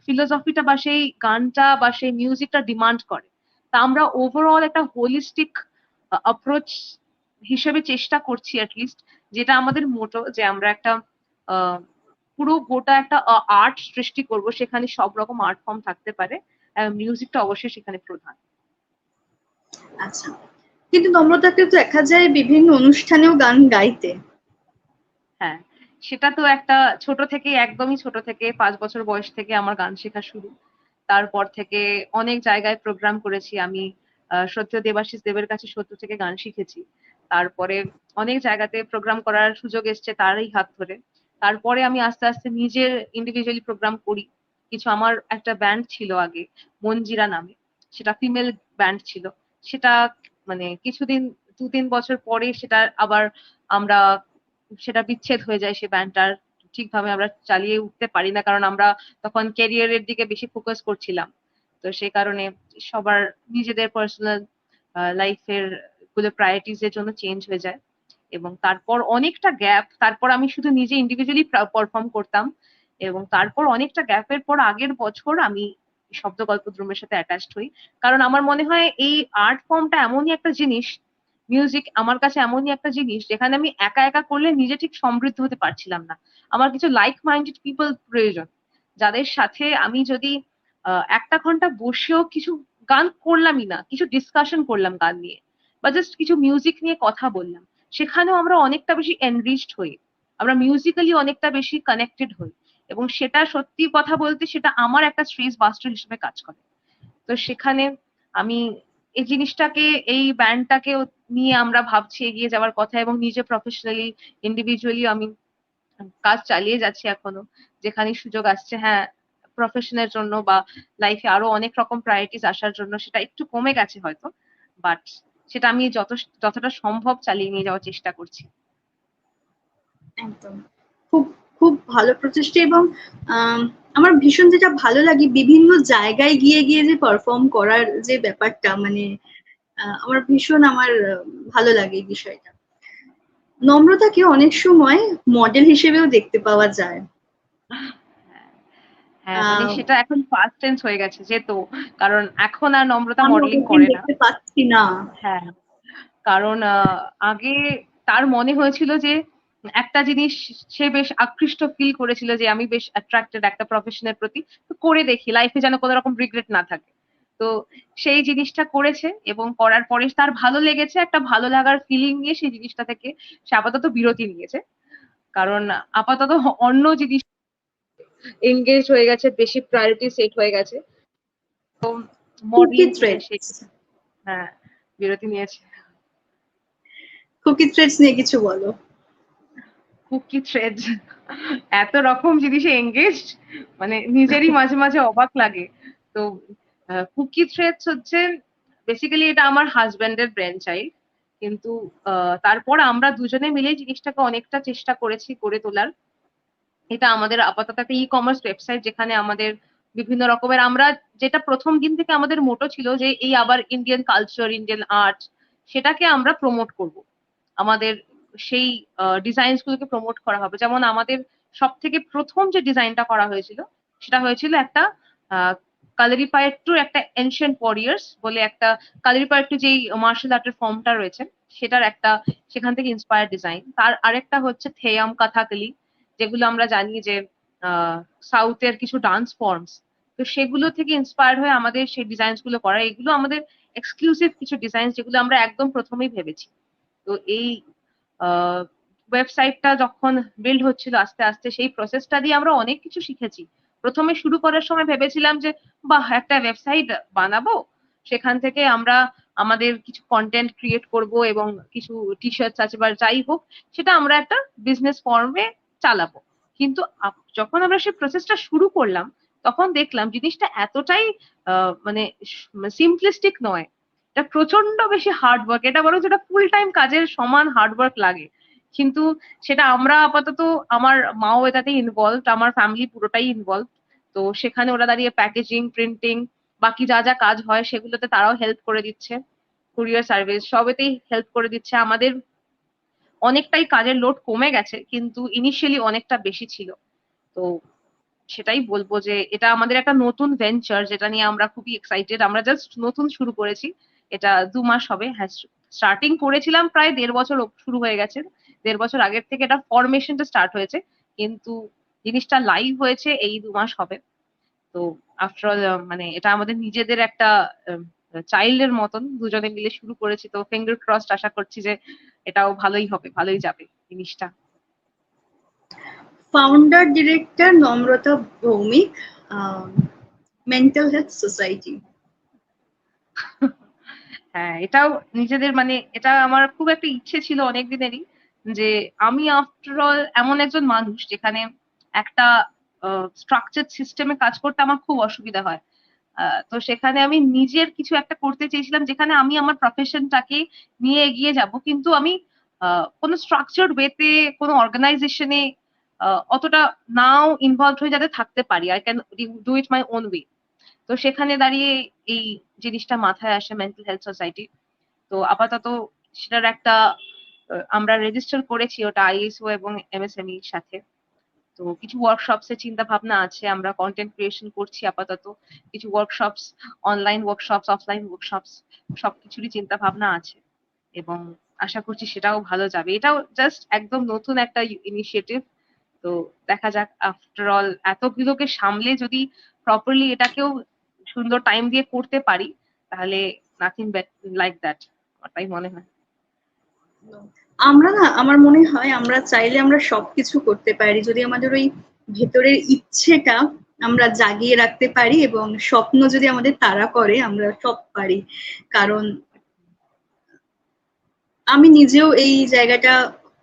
ফিলোসফিটা বা সেই গানটা বা সেই মিউজিকটা ডিমান্ড করে। তা আমরা ওভারঅল একটা হোলিস্টিক অ্যাপ্রোচ হিসেবে চেষ্টা করছি অ্যাটলিস্ট, যেটা আমাদের মোটো, যে আমরা একটা পুরো গোটা একটা আর্ট সৃষ্টি করব, সেখানে সব রকম আর্ট ফর্ম থাকতে পারে, মিউজিকটা অবশ্যই সেখানে প্রধান। আচ্ছা, কিন্তু নম্রতাকে তো দেখা যায় বিভিন্ন অনুষ্ঠানেও গান গাইতে। হ্যাঁ, সেটা তো একটা ছোট থেকে, একদমই ছোট থেকে 5 বছর বয়স থেকে আমার গান শেখা শুরু। তারপর থেকে অনেক জায়গায় প্রোগ্রাম করেছি আমি। সত্যি দেবাশিস দেবের কাছে সত্য থেকে গান শিখেছি। তারপরে অনেক জায়গাতে প্রোগ্রাম করার সুযোগ এসছে তারই হাত ধরে। তারপরে আমি আস্তে আস্তে নিজের ইন্ডিভিজুয়ালি প্রোগ্রাম করি। কিছু আমার একটা ব্যান্ড ছিল আগে, মঞ্জিরা নামে, সেটা ফিমেল ব্যান্ড ছিল। সেটা মানে কিছুদিন 2-3 বছর পরে সেটা আবার আমরা সেটা বিচ্ছেদ হয়ে যায়, সে ব্যান্ডটার ঠিকভাবে আমরা চালিয়ে উঠতে পারি না, কারণ আমরা তখন ক্যারিয়ারের দিকে বেশি ফোকাস করছিলাম। তো সেই কারণে সবার নিজেদের পার্সোনাল লাইফের গুলো প্রায়োরিটিজ এর জন্য চেঞ্জ হয়ে যায়। এবং তারপর অনেকটা গ্যাপ, তারপর আমি শুধু নিজে ইন্ডিভিজুয়ালি পারফর্ম করতাম, এবং তারপর অনেকটা গ্যাপের পর আগের বছর আমি শব্দ গল্পদ্রুমের সাথে অ্যাটাচড হই। কারণ আমার মনে হয় এই আর্ট ফর্মটা এমনই একটা জিনিস, মিউজিক আমার কাছে এমনই একটা জিনিস যেখানে আমি একা একা করলে নিজে ঠিক সমৃদ্ধ হতে পারছিলাম না। আমার কিছু লাইক মাইন্ডেড পিপল প্রয়োজন, যাদের সাথে আমি যদি 1টা ঘন্টা বসেও কিছু গান করলামই না, কিছু ডিসকাশন করলাম গান নিয়ে, বা জাস্ট কিছু মিউজিক নিয়ে কথা বললাম, সেখানেও আমরা অনেকটা বেশি এনরিচড হই, আমরা মিউজিক্যালি অনেকটা বেশি কানেক্টেড হই। এবং সেটা সত্যি কথা বলতে সেটা আমার একটা স্ট্রেস বাস্টার হিসেবে কাজ করে। তো সেখানে আমি এই জিনিসটাকে, এই ব্যান্ডটাকে নিয়ে আমরা ভাবছি এগিয়ে যাওয়ার কথা, এবং নিজে প্রফেশনালি ইন্ডিভিজুয়ালি আমি কাজ চালিয়ে যাচ্ছি এখনো, যেখানে সুযোগ আসছে। হ্যাঁ, প্রফেশনের জন্য বা লাইফে আরো অনেক রকম প্রায়োরিটিস আসার জন্য সেটা একটু কমে গেছে হয়তো, বাট সেটা আমি যতটা সম্ভব চালিয়ে নিয়ে যাওয়ার চেষ্টা করছি। একদম। খুব, খুব ভালো প্রচেষ্টা। এবং আমার ভীষণ যেটা ভালো লাগে বিভিন্ন জায়গায় গিয়ে, গিয়ে যে পারফর্ম করার যে ব্যাপারটা, মানে আমার ভীষণ ভালো লাগে এই বিষয়টা। নম্রতাকে অনেক সময় মডেল হিসেবেও দেখতে পাওয়া যায়। হ্যাঁ, মানে আ সেটা এখন পাস্ট টেন্স হয়ে গেছে যেহেতু, কারণ এখন আর নম্রতা আমি মডেলিং অতদিন করে না। দেখতে পাচ্ছি না। হ্যাঁ, কারণ আগে তার মনে হয়েছিল যে একটা জিনিস সে বেশ আকৃষ্ট ফিল করেছিল, যে আমি বেশ অ্যাট্রাক্টেড একটা প্রফেশনের প্রতি, তো করে দেখি লাইফে যেন কোনো রকম রিগ্রেট না থাকে। তো সেই জিনিসটা করেছে, এবং করার পরে তার ভালো লেগেছে, একটা ভালো লাগার ফিলিং নিয়ে সেই জিনিসটা থেকে সে আপাতত বিরতি নিয়েছে। কারণ আপাতত অন্য জিনিস এঙ্গেজ হয়ে গেছে, বেশি প্রায়োরিটি সেট হয়ে গেছে। তো কুকি মডেলিং থেকে সে, থ্রেডস, হ্যাঁ, বিরতি নিয়েছে। কুকি থ্রেডস নিয়ে কিছু বলো। কুকি থ্রেডস, এত রকম জিনিসে এঙ্গেজ, মানে নিজেরই মাঝে মাঝে অবাক লাগে। তো কুকি থ্রেডস হচ্ছে বেসিক্যালি, এটা আমার হাজবেন্ডের ব্রেন চাইল্ড, কিন্তু তারপর আমরা দুজনে মিলে জিনিসটাকে অনেকটা চেষ্টা করেছি করে তোলার। এটা আমাদের আপাতত একটা ই কমার্স ওয়েবসাইট, যেখানে আমাদের বিভিন্ন রকমের, আমরা যেটা প্রথম দিন থেকে আমাদের মোটো ছিল যে এই আবার ইন্ডিয়ান কালচার, ইন্ডিয়ান আর্ট, সেটাকে আমরা প্রমোট করব। আমাদের সেই ডিজাইনস গুলোকে প্রমোট করা হবে। যেমন আমাদের সব থেকে প্রথম যে ডিজাইনটা করা হয়েছিল, সেটা হয়েছিল একটা কালারিপায়েট্টুর একটা এনশিয়েন্ট ওয়ারিয়ার্স বলে একটা, কালারিপায়েট্টু যেই মার্শাল আর্টের ফর্মটা রয়েছে সেটার একটা, সেখান থেকে ইন্সপায়ার ডিজাইন। তার আরেকটা হচ্ছে থেয়াম কথাকলি, যেগুলো আমরা জানি যে সাউথের কিছু ডান্স ফর্মস, তো সেগুলো থেকে ইন্সপায়ার হয়ে আমাদের সেই ডিজাইনস গুলো করা। এগুলো আমাদের এক্সক্লুসিভ কিছু ডিজাইন, যেগুলো আমরা একদম প্রথমেই ভেবেছি। তো এই ওয়েবসাইটটা যখন বিল্ড হচ্ছিল আস্তে আস্তে, সেই প্রসেসটা দিয়ে আমরা অনেক কিছু শিখেছি। প্রথমে শুরু করার সময় ভেবেছিলাম যে বাহ, একটা ওয়েবসাইট বানাবো, সেখান থেকে আমরা আমাদের কিছু কন্টেন্ট ক্রিয়েট করব, এবং কিছু টি শার্টস আছে বা যাই হোক, সেটা আমরা একটা বিজনেস ফর্মে চালাবো। কিন্তু যখন আমরা সেই প্রসেসটা শুরু করলাম, তখন দেখলাম জিনিসটা এতটাই মানে সিম্পলিস্টিক নয়, এটা প্রচন্ড বেশি হার্ড ওয়ার্ক, এটা বরং যেটা ফুল টাইম কাজের সমান হার্ড ওয়ার্ক লাগে। কিন্তু সেটা আমরা আপাতত, আমার মাও এটাতে ইনভলভ, আমার ফ্যামিলি পুরোটাই ইনভলভ। তো সেখানে ওরা দাঁড়িয়ে প্যাকেজিং, প্রিন্টিং, বাকি যা যা কাজ হয় সেগুলোতে তারাও হেল্প করে দিচ্ছে, কুরিয়ার সার্ভিস সবেতেই হেল্প করে দিচ্ছে। আমাদের অনেকটাই কাজের লোড কমে গেছে, কিন্তু ইনিশিয়ালি অনেকটা বেশি ছিল। তো সেটাই বলবো যে এটা আমাদের একটা নতুন ভেঞ্চার, যেটা নিয়ে আমরা খুবই এক্সাইটেড। আমরা জাস্ট নতুন শুরু করেছি, এটা 2 মাস হবে। হ্যাঁ, স্টার্টিং করেছিলাম প্রায় 1.5 বছর শুরু হয়ে গেছে, 1.5 বছর আগের থেকে এটা ফরমেশনটা স্টার্ট হয়েছে, কিন্তু জিনিসটা লাইভ হয়েছে এই 2 মাস হবে। তো আফটার অল মানে এটা আমাদের নিজেদের একটা চাইল্ডের মতন দুজনে মিলে শুরু করেছি। তো ফিঙ্গার ক্রসড, আশা করছি যে এটাও ভালোই হবে, ভালোই যাবে জিনিসটা। ফাউন্ডার ডিরেক্টর নম্রতা ভৌমিক, মেন্টাল হেলথ সোসাইটি। হ্যাঁ, এটাও নিজেদের মানে এটা আমার খুব একটা ইচ্ছে ছিল অনেক দিনেরই, যে আমি আফটার অল এমন একজন মানুষ যেখানে একটা স্ট্রাকচার সিস্টেমে কাজ করতে আমার খুব অসুবিধা হয়। তো সেখানে আমি নিজের কিছু একটা করতে চেয়েছিলাম যেখানে আমি আমার প্রফেশনটাকে নিয়ে এগিয়ে যাব, কিন্তু আমি কোনো স্ট্রাকচার্ড ওয়েতে কোনো অর্গানাইজেশনে অতটা নাও ইনভলভ হয়ে যাতে থাকতে পারি, I can do it my own way. তো সেখানে দাঁড়িয়ে এই জিনিসটা মাথায় আসে, মেন্টাল হেলথ সোসাইটি। তো আপাতত সেটার একটা আমরা রেজিস্টার করেছি ওটা আইএসও এবং এমএসএমই এর সাথে। তো কিছু ওয়ার্কশপস এর চিন্তা ভাবনা আছে, আমরা কন্টেন্ট ক্রিয়েশন করছি আপাতত, কিছু workshops, online workshops, offline workshops, সবকিছুরই চিন্তা ভাবনা আছে, এবং আশা করছি সেটাও ভালো যাবে। এটাও জাস্ট একদম নতুন একটা ইনিশিয়েটিভ। তো দেখা যাক, আফটার অল এতগুলোকে সামলে যদি প্রপারলি এটাকেও সুন্দর টাইম দিয়ে করতে পারি, তাহলে নাথিং লাইক দ্যাট, তাই মনে হয়। আমরা না, আমার মনে হয় আমরা চাইলে আমরা সবকিছু করতে পারি যদি আমাদের ওই ভেতরের ইচ্ছেটা আমরা জাগিয়ে রাখতে পারি, এবং স্বপ্ন যদি আমাদের তাড়া করে আমরা সব পারি। কারণ আমি নিজেও এই জায়গাটা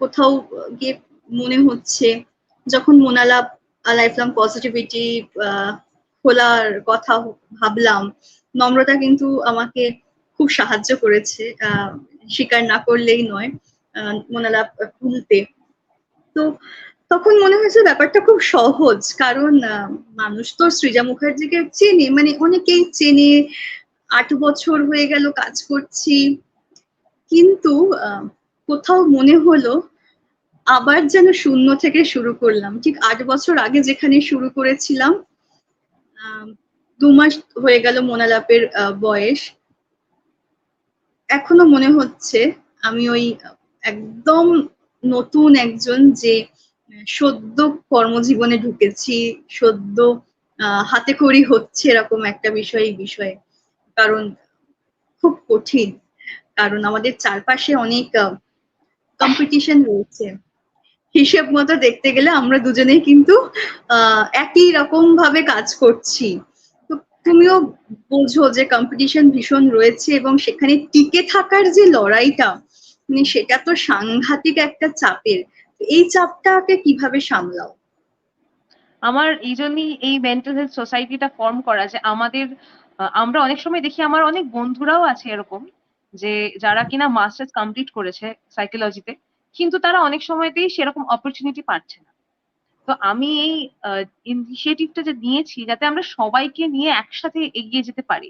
কোথাও গিয়ে মনে হচ্ছে, যখন মোনালা লাইফ লং পজিটিভিটি খোলার কথা ভাবলাম, নম্রতা কিন্তু আমাকে খুব সাহায্য করেছে, স্বীকার না করলেই নয়, মোনালা খুলতে। তো তখন মনে হয়েছে ব্যাপারটা খুব সহজ, কারণ মানুষ তো সৃজা মুখার্জিকে চেনে, মানে অনেকেই চেনে, 8 বছর হয়ে গেল কাজ করছি। কিন্তু কোথাও মনে হলো আবার যেন শূন্য থেকে শুরু করলাম, ঠিক 8 বছর আগে যেখানে শুরু করেছিলাম। 2 মাস হয়ে গেল মোনালাপের বয়স, এখনো মনে হচ্ছে আমি ওই একদম নতুন একজন, যে সদ্য কর্মজীবনে ঢুকেছি, সদ্য হাতে খড়ি হচ্ছে এরকম একটা বিষয়ে। কারণ খুব কঠিন, কারণ আমাদের চারপাশে অনেক কম্পিটিশন রয়েছে। হিসেব মতো দেখতে গেলে আমরা দুজনেই কিন্তু একই রকম ভাবে কাজ করছি। তো তুমিও বোঝো যে কম্পিটিশন ভীষণ রয়েছে, এবং সেখানে টিকে থাকার যে লড়াইটা, মানে সেটা তো সাংঘাতিক একটা চাপের। এই চাপটাকে কিভাবে সামলাও? আমার এই জন্যই এই মেন্টাল হেলথ সোসাইটিটা ফর্ম করা, যে আমাদের আমরা অনেক সময় দেখি, আমার অনেক বন্ধুরাও আছে এরকম, যে যারা কিনা মাস্টার্স কমপ্লিট করেছে সাইকোলজিতে, কিন্তু তারা অনেক সময়তেই সেরকম অপরচুনিটি পাচ্ছে না। তো আমি এই ইনিশিয়েটিভটা যে নিয়েছি, যাতে আমরা সবাইকে নিয়ে একসাথে এগিয়ে যেতে পারি।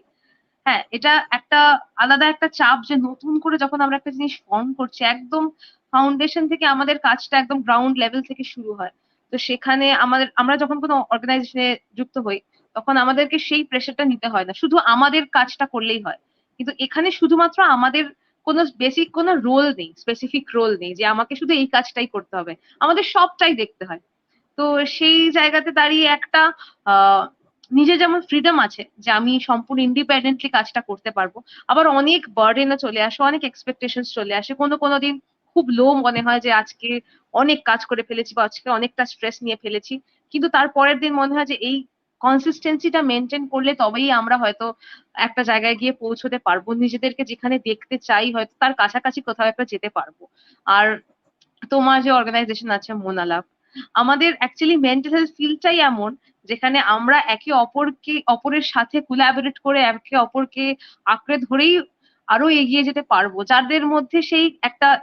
হ্যাঁ, এটা একটা আলাদা একটা চাপ, যে নতুন করে যখন আমরা একটা জিনিস ফর্ম করছি, একদম ফাউন্ডেশন থেকে আমাদের কাজটা একদম গ্রাউন্ড লেভেল থেকে শুরু হয়। তো সেখানে আমরা যখন কোনো অর্গানাইজেশনে যুক্ত হই, তখন আমাদেরকে সেই প্রেশারটা নিতে হয় না, শুধু আমাদের কাজটা করলেই হয়। কিন্তু এখানে শুধুমাত্র আমাদের কোনো বেসিক কোনো রোল নেই, স্পেসিফিক রোল নেই যে আমাকে শুধু এই কাজটাই করতে হবে, আমাদের সবটাই দেখতে হয়। তো সেই জায়গাতে দাঁড়িয়ে একটা আহ নিজে যেমন ফ্রিডম আছে যে আমি সম্পূর্ণ ইন্ডিপেন্ডেন্টলি কাজটা করতে পারবো, আবার অনেক বার্ডেনও চলে আসে, অনেক এক্সপেকটেশন চলে আসে। কোনো কোনো দিন খুব লো মনে হয় যে আজকে অনেক কাজ করে ফেলেছি, বা আজকে অনেকটা স্ট্রেস নিয়ে ফেলেছি, কিন্তু তার পরের দিন মনে হয় যে এই কনসিস্টেন্সিটা মেনটেন করলে তবেই আমরা হয়তো একটা জায়গায় গিয়ে পৌঁছতে পারবো, নিজেদেরকে যেখানে দেখতে চাই হয়তো তার কাছাকাছি কোথাও একটা যেতে পারবো। আর তোমার যে অর্গানাইজেশন আছে মোনালাভ, আমাদের অ্যাকচুয়ালি মেন্টাল হেলথ ফিল্ডটাই এমন যেখানে আমরা একে অপরের সাথে কোলাবোরেট করে একে অপরকে আঁকড়ে ধরেই আরো এগিয়ে যেতে পারবো, যাদের মধ্যে সেই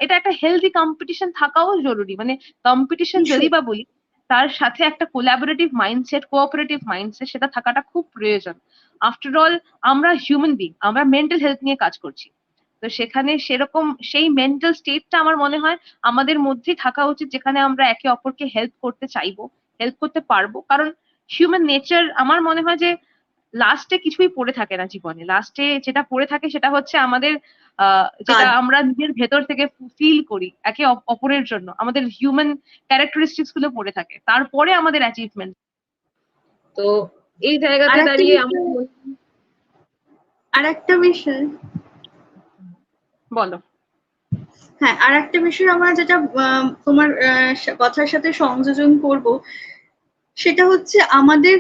এটা একটা হেলদি কম্পিটিশন থাকাও জরুরি। মানে কম্পিটিশন যদি বা বলি, তার সাথে একটা কোলাবোরেটিভ মাইন্ডসেট, কোঅপারেটিভ মাইন্ডসেট সেটা থাকাটা খুব প্রয়োজন। আফটার অল আমরা হিউম্যান বিং, আমরা মেন্টাল হেলথ নিয়ে কাজ করছি। তো সেখানে সেরকম সেই মেন্টাল স্টেটটা আমার মনে হয় আমাদের মধ্যেই থাকা উচিত, যেখানে আমরা একে অপরকে হেল্প করতে চাইবো, হেল্প করতে পারবো। কারণ হিউম্যান নেচার আমার মনে হয় যে লাস্টে কিছুই পড়ে থাকে না জীবনে, লাস্টে যেটা পড়ে থাকে সেটা হচ্ছে আমাদের যেটা কাজ। আমরা নিজের ভেতর থেকে ফিল করি একে অপরের জন্য, আমাদের হিউম্যান ক্যারেক্টারিস্টিক্স গুলো পড়ে থাকে, তারপরে আমাদের অ্যাচিভমেন্ট। তো এই জায়গাতে আর একটা দাঁড়িয়ে আমার বিষয়, আর একটা বিষয়, বলো। হ্যাঁ, আর একটা বিষয় আমরা যেটা তোমার কথার সাথে সংযোজন করব, সেটা হচ্ছে আমাদের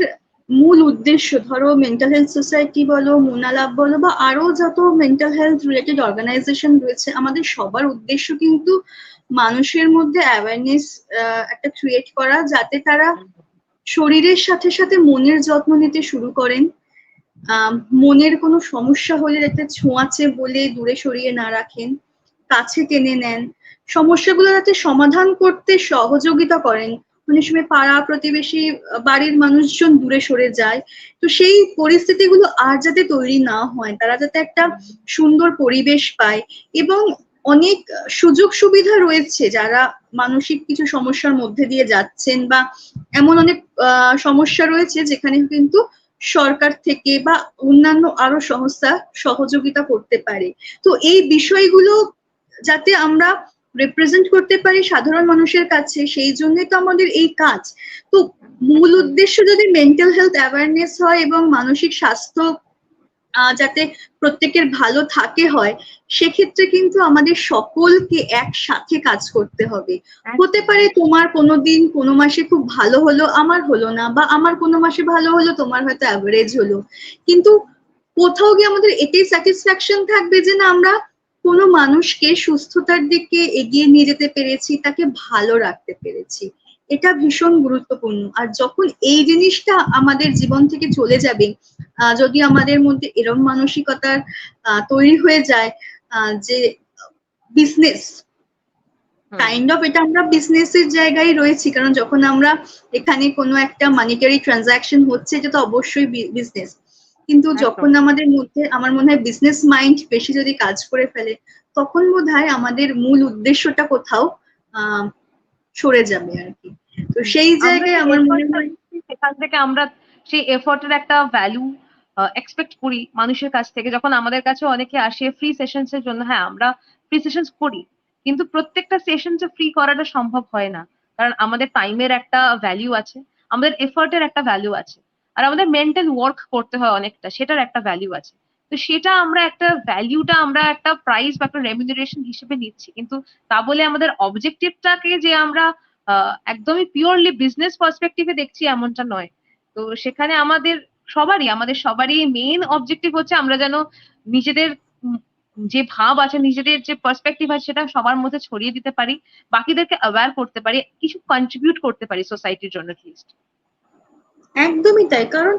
মূল উদ্দেশ্য। ধরো মেন্টাল হেলথ সোসাইটি বলো, মোনালাভ বলো, বা আরো যত মেন্টাল হেলথ রিলেটেড অর্গানাইজেশন রয়েছে, আমাদের সবার উদ্দেশ্য কিন্তু মানুষের মধ্যে অ্যাওয়ারনেস একটা ক্রিয়েট করা, যাতে তারা শরীরের সাথে সাথে মনের যত্ন নিতে শুরু করেন। মনের কোনো সমস্যা হলে যাতে ছোঁয়াচে বলে দূরে সরিয়ে না রাখেন, কাছে টেনে নেন, সমস্যাগুলো যাতে সমাধান করতে সহযোগিতা করেন। অনেক সময় পাড়া প্রতিবেশী, বাড়ির মানুষজন দূরে সরে যায়, তো সেই পরিস্থিতিগুলো আর যাতে তৈরি না হয়, তারা যাতে একটা সুন্দর পরিবেশ পায়। এবং অনেক সুযোগ সুবিধা রয়েছে, যারা মানসিক কিছু সমস্যার মধ্যে দিয়ে যাচ্ছেন, বা এমন অনেক সমস্যা রয়েছে যেখানে কিন্তু সরকার থেকে বা অন্যান্য আরো সংস্থা সহযোগিতা করতে পারে। তো এই বিষয়গুলো যাতে আমরা রিপ্রেজেন্ট করতে পারি সাধারণ মানুষের কাছে, সেই জন্যই তো আমাদের এই কাজ। তো মূল উদ্দেশ্য যদি মেন্টাল হেলথ অ্যাওয়ারনেস হয় এবং মানসিক স্বাস্থ্য যাতে প্রত্যেকের ভালো থাকে হয়, সেক্ষেত্রে কিন্তু আমাদের সকলকে একসাথে কাজ করতে হবে। হতে পারে তোমার কোনোদিন কোনো মাসে খুব ভালো হলো, আমার হলো না, বা আমার কোনো মাসে ভালো হলো, তোমার হয়তো অ্যাভারেজ হলো, কিন্তু কোথাও গিয়ে আমাদের এটাই স্যাটিসফ্যাকশন থাকবে যে না, আমরা কোনো মানুষকে সুস্থতার দিকে এগিয়ে নিয়ে যেতে পেরেছি, তাকে ভালো রাখতে পেরেছি। এটা ভীষণ গুরুত্বপূর্ণ। আর যখন এই জিনিসটা আমাদের জীবন থেকে চলে যাবে, যদি আমাদের মধ্যে এরম মানসিকতার তৈরি হয়ে যায় যে বিজনেস কাইন্ড অফ, এটা আমরা বিজনেসের জায়গায় রয়েছি, কারণ যখন আমরা এখানে কোনো একটা মানিটারি ট্রানজাকশন হচ্ছে, এটা তো অবশ্যই বিজনেস। কিন্তু যখন আমাদের মধ্যে, আমার মনে হয়, বিজনেস মাইন্ড বেশি যদি কাজ করে ফেলে, তখন বোধহয় আমাদের মূল উদ্দেশ্যটা কোথাও সরে যাবে আর কি। তো সেই জায়গায় আমার মনে হয় সেখান থেকে আমরা সেই এফোর্টের একটা ভ্যালু এক্সপেক্ট করি মানুষের কাছ থেকে। যখন আমাদের কাছে অনেকে আসে ফ্রি সেশনস এর জন্য, হ্যাঁ আমরা ফ্রি সেশনস করি, কিন্তু প্রত্যেকটা সেশনস ফ্রি করাটা সম্ভব হয় না, কারণ আমাদের টাইমের একটা ভ্যালু আছে, আমাদের এফোর্টের একটা ভ্যালু আছে, আর আমাদের মেন্টাল ওয়ার্ক করতে হয় অনেকটা, সেটার একটা ভ্যালু আছে। তো সেটা আমরা একটা ভ্যালুটা আমরা একটা প্রাইস বা একটা রেমিউনারেশন হিসেবে নিচ্ছি, কিন্তু তা বলে আমাদের অবজেক্টিভটাকে যে আমরা একদমই পিওরলি বিজনেস পার্সপেক্টিভে দেখছি এমনটা নয়। তো সেখানে আমাদের সবারই মেইন অবজেক্টিভ হচ্ছে আমরা যেন নিজেদের যে ভাব আছে, নিজেদের যে পার্সপেক্টিভ আছে, সেটা সবার মধ্যে ছড়িয়ে দিতে পারি, বাকিদেরকে অ্যাওয়্যার করতে পারি, কিছু কন্ট্রিবিউট করতে পারি সোসাইটির জন্য লিস্ট। একদমই তাই। কারণ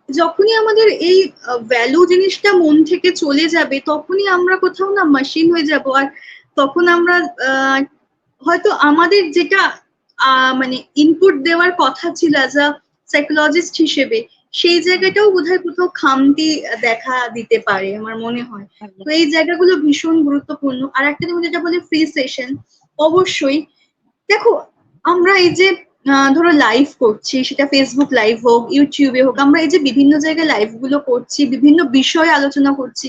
যখনই আমাদের এই ভ্যালু জিনিসটা মন থেকে চলে যাবে, তখনই আমরা কোথাও না মেশিন হয়ে যাব। আর তখন আমরা হয়তো আমাদের যেটা মানে ইনপুট দেওয়ার কথা ছিল অ্যাজ আ সাইকোলজিস্ট হিসেবে, সেই জায়গাটাও বোধহয় কোথাও খামতি দেখা দিতে পারে আমার মনে হয়। তো এই জায়গাগুলো ভীষণ গুরুত্বপূর্ণ। আর একটা জিনিস যেটা বলে ফ্রি সেশন, অবশ্যই দেখো, আমরা এই যে ধরো লাইভ করছি, সেটা ফেসবুক লাইভ হোক, ইউটিউবে হোক, আমরা এই যে বিভিন্ন জায়গায় লাইভ গুলো করছি, বিভিন্ন বিষয়ে আলোচনা করছি,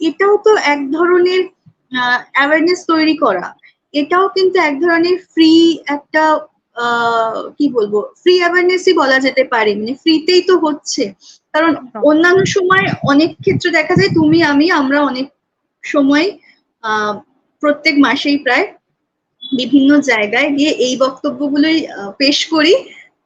এটাও তো এক ধরনের অ্যাওয়ারনেস তৈরি করা। এটাও কিন্তু এক ধরনের ফ্রি একটা কি বলবো, ফ্রি অ্যাওয়ারনেসই বলা যেতে পারে, মানে ফ্রিতেই তো হচ্ছে। কারণ অন্যান্য সময় অনেক ক্ষেত্রে দেখা যায় আমরা অনেক সময় প্রত্যেক মাসেই প্রায় বিভিন্ন জায়গায় গিয়ে এই বক্তব্যগুলোই পেশ করি,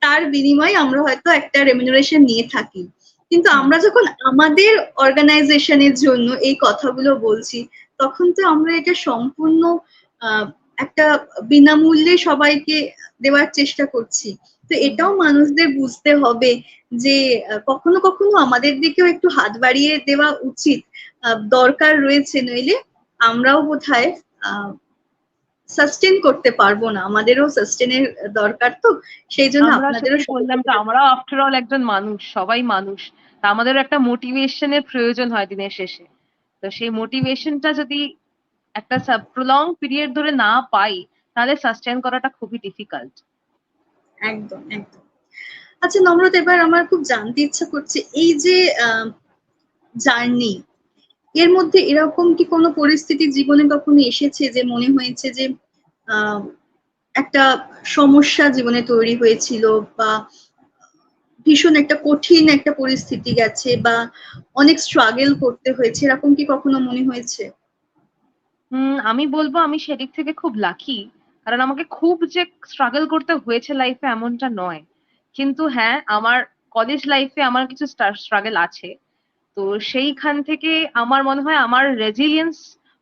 তার বিনিময়ে আমরা হয়তো একটা রেমুনারেশন নিয়ে থাকি। কিন্তু আমরা যখন আমাদের অর্গানাইজেশনের জন্য এই কথাগুলো বলছি, তখন তো আমরা এটা সম্পূর্ণ একটা বিনামূল্যে সবাইকে দেওয়ার চেষ্টা করছি। তো এটাও মানুষদের বুঝতে হবে যে কখনো কখনো আমাদের দিকেও একটু হাত বাড়িয়ে দেওয়া উচিত, দরকার রয়েছে, নইলে আমরাও বোধহয় সাস্টেন করতে পারবো না, আমাদেরও সাস্টেনের দরকার, তো সেই জন্য আমরা আপনাদেরও সত্যি বললাম তো, সহযোগিতা। আমরাও আফটার অল একজন মানুষ, সবাই মানুষ। তা আমাদেরও একটা মোটিভেশনের প্রয়োজন হয় দিনের শেষে। তো সেই মোটিভেশনটা যদি একটা প্রলং পিরিয়ড ধরে না পাই, তাহলে সাস্টেন করাটা খুবই ডিফিকাল্ট। একদম একদম। আচ্ছা নম্রতা, এবার আমার খুব জানতে ইচ্ছা করছে, এই যে জার্নি, এর মধ্যে এরকম কি কোনো পরিস্থিতি জীবনে কখনো এসেছে যে মনে হয়েছে যে আহ একটা সমস্যা জীবনে তৈরি হয়েছিল, বা ভীষণ একটা কঠিন একটা পরিস্থিতি গেছে, বা অনেক স্ট্রাগল করতে হয়েছে, এরকম কি কখনো মনে হয়েছে? আমি বলবো আমি সেদিক থেকে খুব লাকি। কারণ আমাকে খুব যে স্ট্রাগল করতে হয়েছে লাইফে এমনটা নয়। কিন্তু হ্যাঁ, আমার কলেজ লাইফে আমার কিছু স্ট্রাগল আছে। তো সেইখান থেকে আমার মনে হয় আমার রেজিলিয়েন্স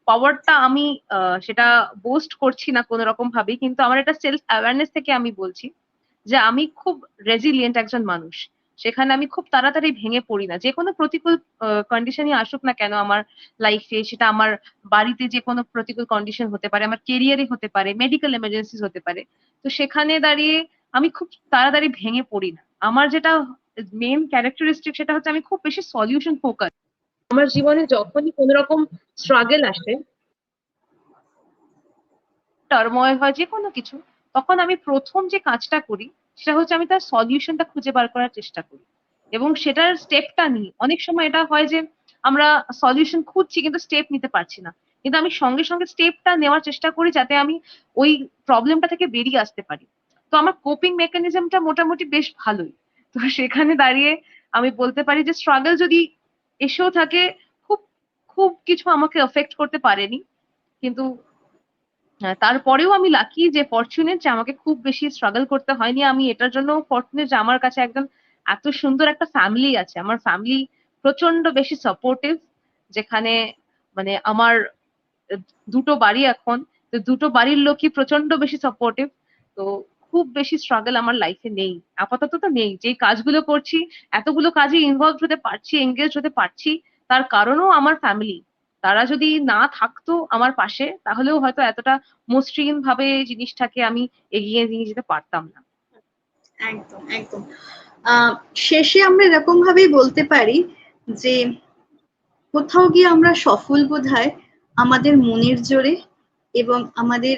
পাওয়ারটা আমি সেটা বোস্ট করছি না কোনো রকম ভাবেই, কিন্তু আমার এটা সেলফ অ্যাওয়ারনেস থেকে আমি বলছি যে আমি খুব রেজিলিয়েন্ট একজন মানুষ। সেখানে আমি খুব তাড়াতাড়ি ভেঙে পড়ি না, যে কোনো প্রতিকূল কন্ডিশনই আসুক না কেন আমার লাইফে। সেটা আমার বাড়িতে যে কোনো প্রতিকূল কন্ডিশন হতে পারে, আমার কেরিয়ারে হতে পারে, মেডিকেল এমার্জেন্সিস হতে পারে। তো সেখানে দাঁড়িয়ে আমি খুব তাড়াতাড়ি ভেঙে পড়ি না। আমার যেটা মেন ক্যারেক্টারিস্টিক সেটা হচ্ছে আমি খুব বেশি সলিউশন ফোকাস। আমার জীবনে যখনই কোনো রকম স্ট্রাগল আসে, টার্ময়েল হয় যে কোনো কিছু, তখন আমি প্রথম যে কাজটা করি সেটা হচ্ছে আমি তার সলিউশনটা খুঁজে বার করার চেষ্টা করি এবং সেটার স্টেপটা নিই। অনেক সময় এটা হয় যে আমরা সলিউশন খুঁজছি কিন্তু স্টেপ নিতে পারছি না, কিন্তু আমি সঙ্গে সঙ্গে স্টেপটা নেওয়ার চেষ্টা করি যাতে আমি ওই প্রবলেমটা থেকে বেরিয়ে আসতে পারি। তো আমার কোপিং মেকানিজমটা মোটামুটি বেশ ভালোই। তো সেখানে দাঁড়িয়ে আমি বলতে পারি যে স্ট্রাগল যদি এসেও থাকে, খুব খুব কিছু আমাকে এফেক্ট করতে পারেনি। কিন্তু তারপরেও আমি লাকি, যে ফরচুনেট যে আমাকে খুব বেশি স্ট্রাগল করতে হয়নি। আমি এটার জন্য ফরচুনেট যে আমার কাছে একদম এত সুন্দর একটা ফ্যামিলি আছে। আমার ফ্যামিলি প্রচন্ড বেশি সাপোর্টিভ, যেখানে মানে আমার আহ, দুটো বাড়ি এখন, তো দুটো বাড়ির লোকই প্রচন্ড বেশি সাপোর্টিভ। তো খুব বেশি স্ট্রাগল আমার লাইফে নেই, আপাতত তো নেই। যে কাজগুলো করছি, এতগুলো কাজে ইনভলভ হতে পারছি, এঙ্গেজ হতে পারছি, তার কারণও আমার ফ্যামিলি। তারা যদি না থাকতো আমার পাশে, তাহলেও হয়তো এতটা মসৃণ ভাবে জিনিসটাকে আমি এগিয়ে নিয়ে যেতে পারতাম না। একদম একদম। আহ শেষে আমরা এরকম ভাবেই বলতে পারি যে কোথাও গিয়ে আমরা সফল বোধহয় আমাদের মনের জোরে এবং আমাদের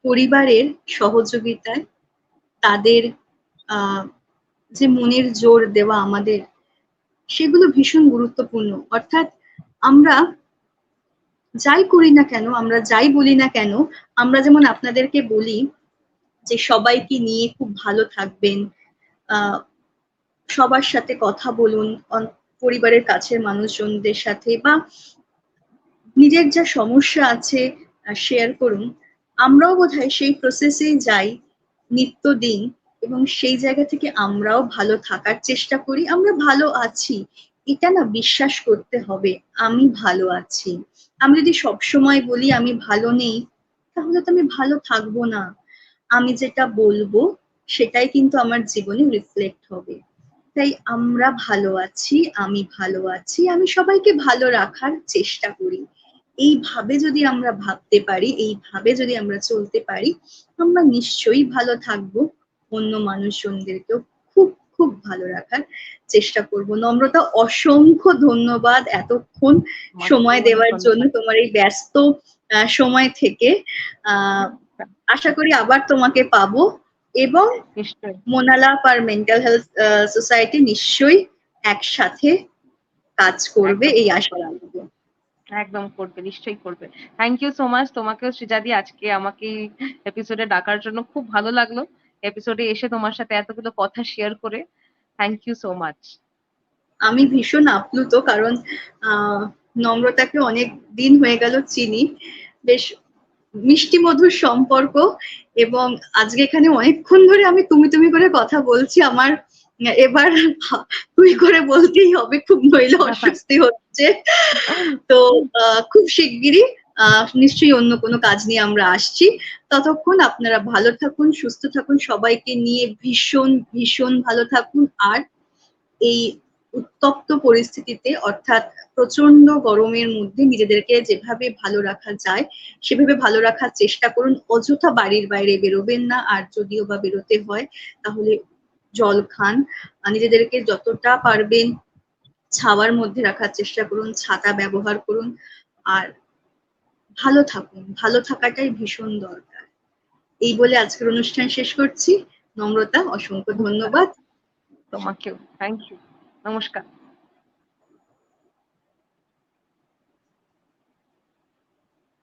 পরিবারের সহযোগিতায়, তাদের আহ যে মনের জোর দেওয়া আমাদের, সেগুলো ভীষণ গুরুত্বপূর্ণ। অর্থাৎ আমরা যাই করি না কেন, আমরা যাই বলি না কেন, আমরা যেমন আপনাদেরকে বলি যে সবাইকে নিয়ে খুব ভালো থাকবেন, আহ সবার সাথে কথা বলুন, পরিবারের কাছের মানুষজনদের সাথে, বা নিজের যা সমস্যা আছে শেয়ার করুন। আমরাও বোধহয় সেই প্রসেসেই যাই নিত্যদিন, এবং সেই জায়গা থেকে আমরাও ভালো থাকার চেষ্টা করি। আমরা ভালো আছি, এটা না বিশ্বাস করতে হবে, আমি ভালো আছি। আমি যদি সবসময় বলি আমি ভালো নেই, তাহলে তো আমি ভালো থাকবো না। আমি যেটা বলবো সেটাই কিন্তু আমার জীবনে রিফ্লেক্ট হবে। তাই আমরা ভালো আছি, আমি ভালো আছি, আমি সবাইকে ভালো রাখার চেষ্টা করি। এইভাবে যদি আমরা ভাবতে পারি, এইভাবে যদি আমরা চলতে পারি, আমরা নিশ্চয়ই ভালো থাকবো। অন্য মানুষজনদেরকেও খুব খুব ভালো রাখার চেষ্টা করব। নম্রতা, অসংখ্য ধন্যবাদ এতক্ষণ তোমাকেও সময় অনেক দেওয়ার জন্য, ধন্যবাদ। তোমার এই ব্যস্ত সময় থেকে। আহ আশা করি আবার তোমাকে পাবো, এবং নিশ্চয়ই। মোনালা আর মেন্টাল হেলথ সোসাইটি নিশ্চয়ই একসাথে কাজ করবে, একদম এই করবে, আশা রাখবো। একদম করবে, নিশ্চয়ই করবে। থ্যাংক ইউ সো মাচ তোমাকেও সৃজাদি, আজকে আমাকে এপিসোডে ডাকার জন্য। খুব ভালো লাগলো এপিসোডে এসে তোমার সাথে এতগুলো কথা শেয়ার করে। Thank you so much. আমি ভীষণ আপ্লুত, কারণ আহ নম্রতাকে অনেক দিন হয়ে গেল চিনি, বেশ মিষ্টি মধুর সম্পর্ক। এবং আজকে এখানে অনেকক্ষণ ধরে আমি তুমি তুমি করে কথা বলছি, আমার এবার তুই করে বলতেই হবে, খুব নইলে অস্বস্তি হচ্ছে। তো খুব শিগগিরই নিশ্চয়ই অন্য কোনো কাজ নিয়ে আমরা আসছি। ততক্ষণ আপনারা ভালো থাকুন, সুস্থ থাকুন, সবাইকে নিয়ে ভীষণ ভীষণ ভালো থাকুন। আর এই উত্তপ্ত পরিস্থিতিতে, অর্থাৎ প্রচন্ড গরমের মধ্যে নিজেদেরকে যেভাবে ভালো রাখা যায় সেভাবে ভালো রাখার চেষ্টা করুন। অযথা বাড়ির বাইরে বেরোবেন না, আর যদিও বা বেরোতে হয় তাহলে জল খান। নিজেদেরকে যতটা পারবেন ছাওয়ার মধ্যে রাখার চেষ্টা করুন, ছাতা ব্যবহার করুন। আর ভালো থাকুন, ভালো থাকাটাই ভীষণ দরকার। এই বলে আজকের অনুষ্ঠান শেষ করছি। নম্রতা, অসংখ্য ধন্যবাদ। তোমাকেও থ্যাংক ইউ। নমস্কার।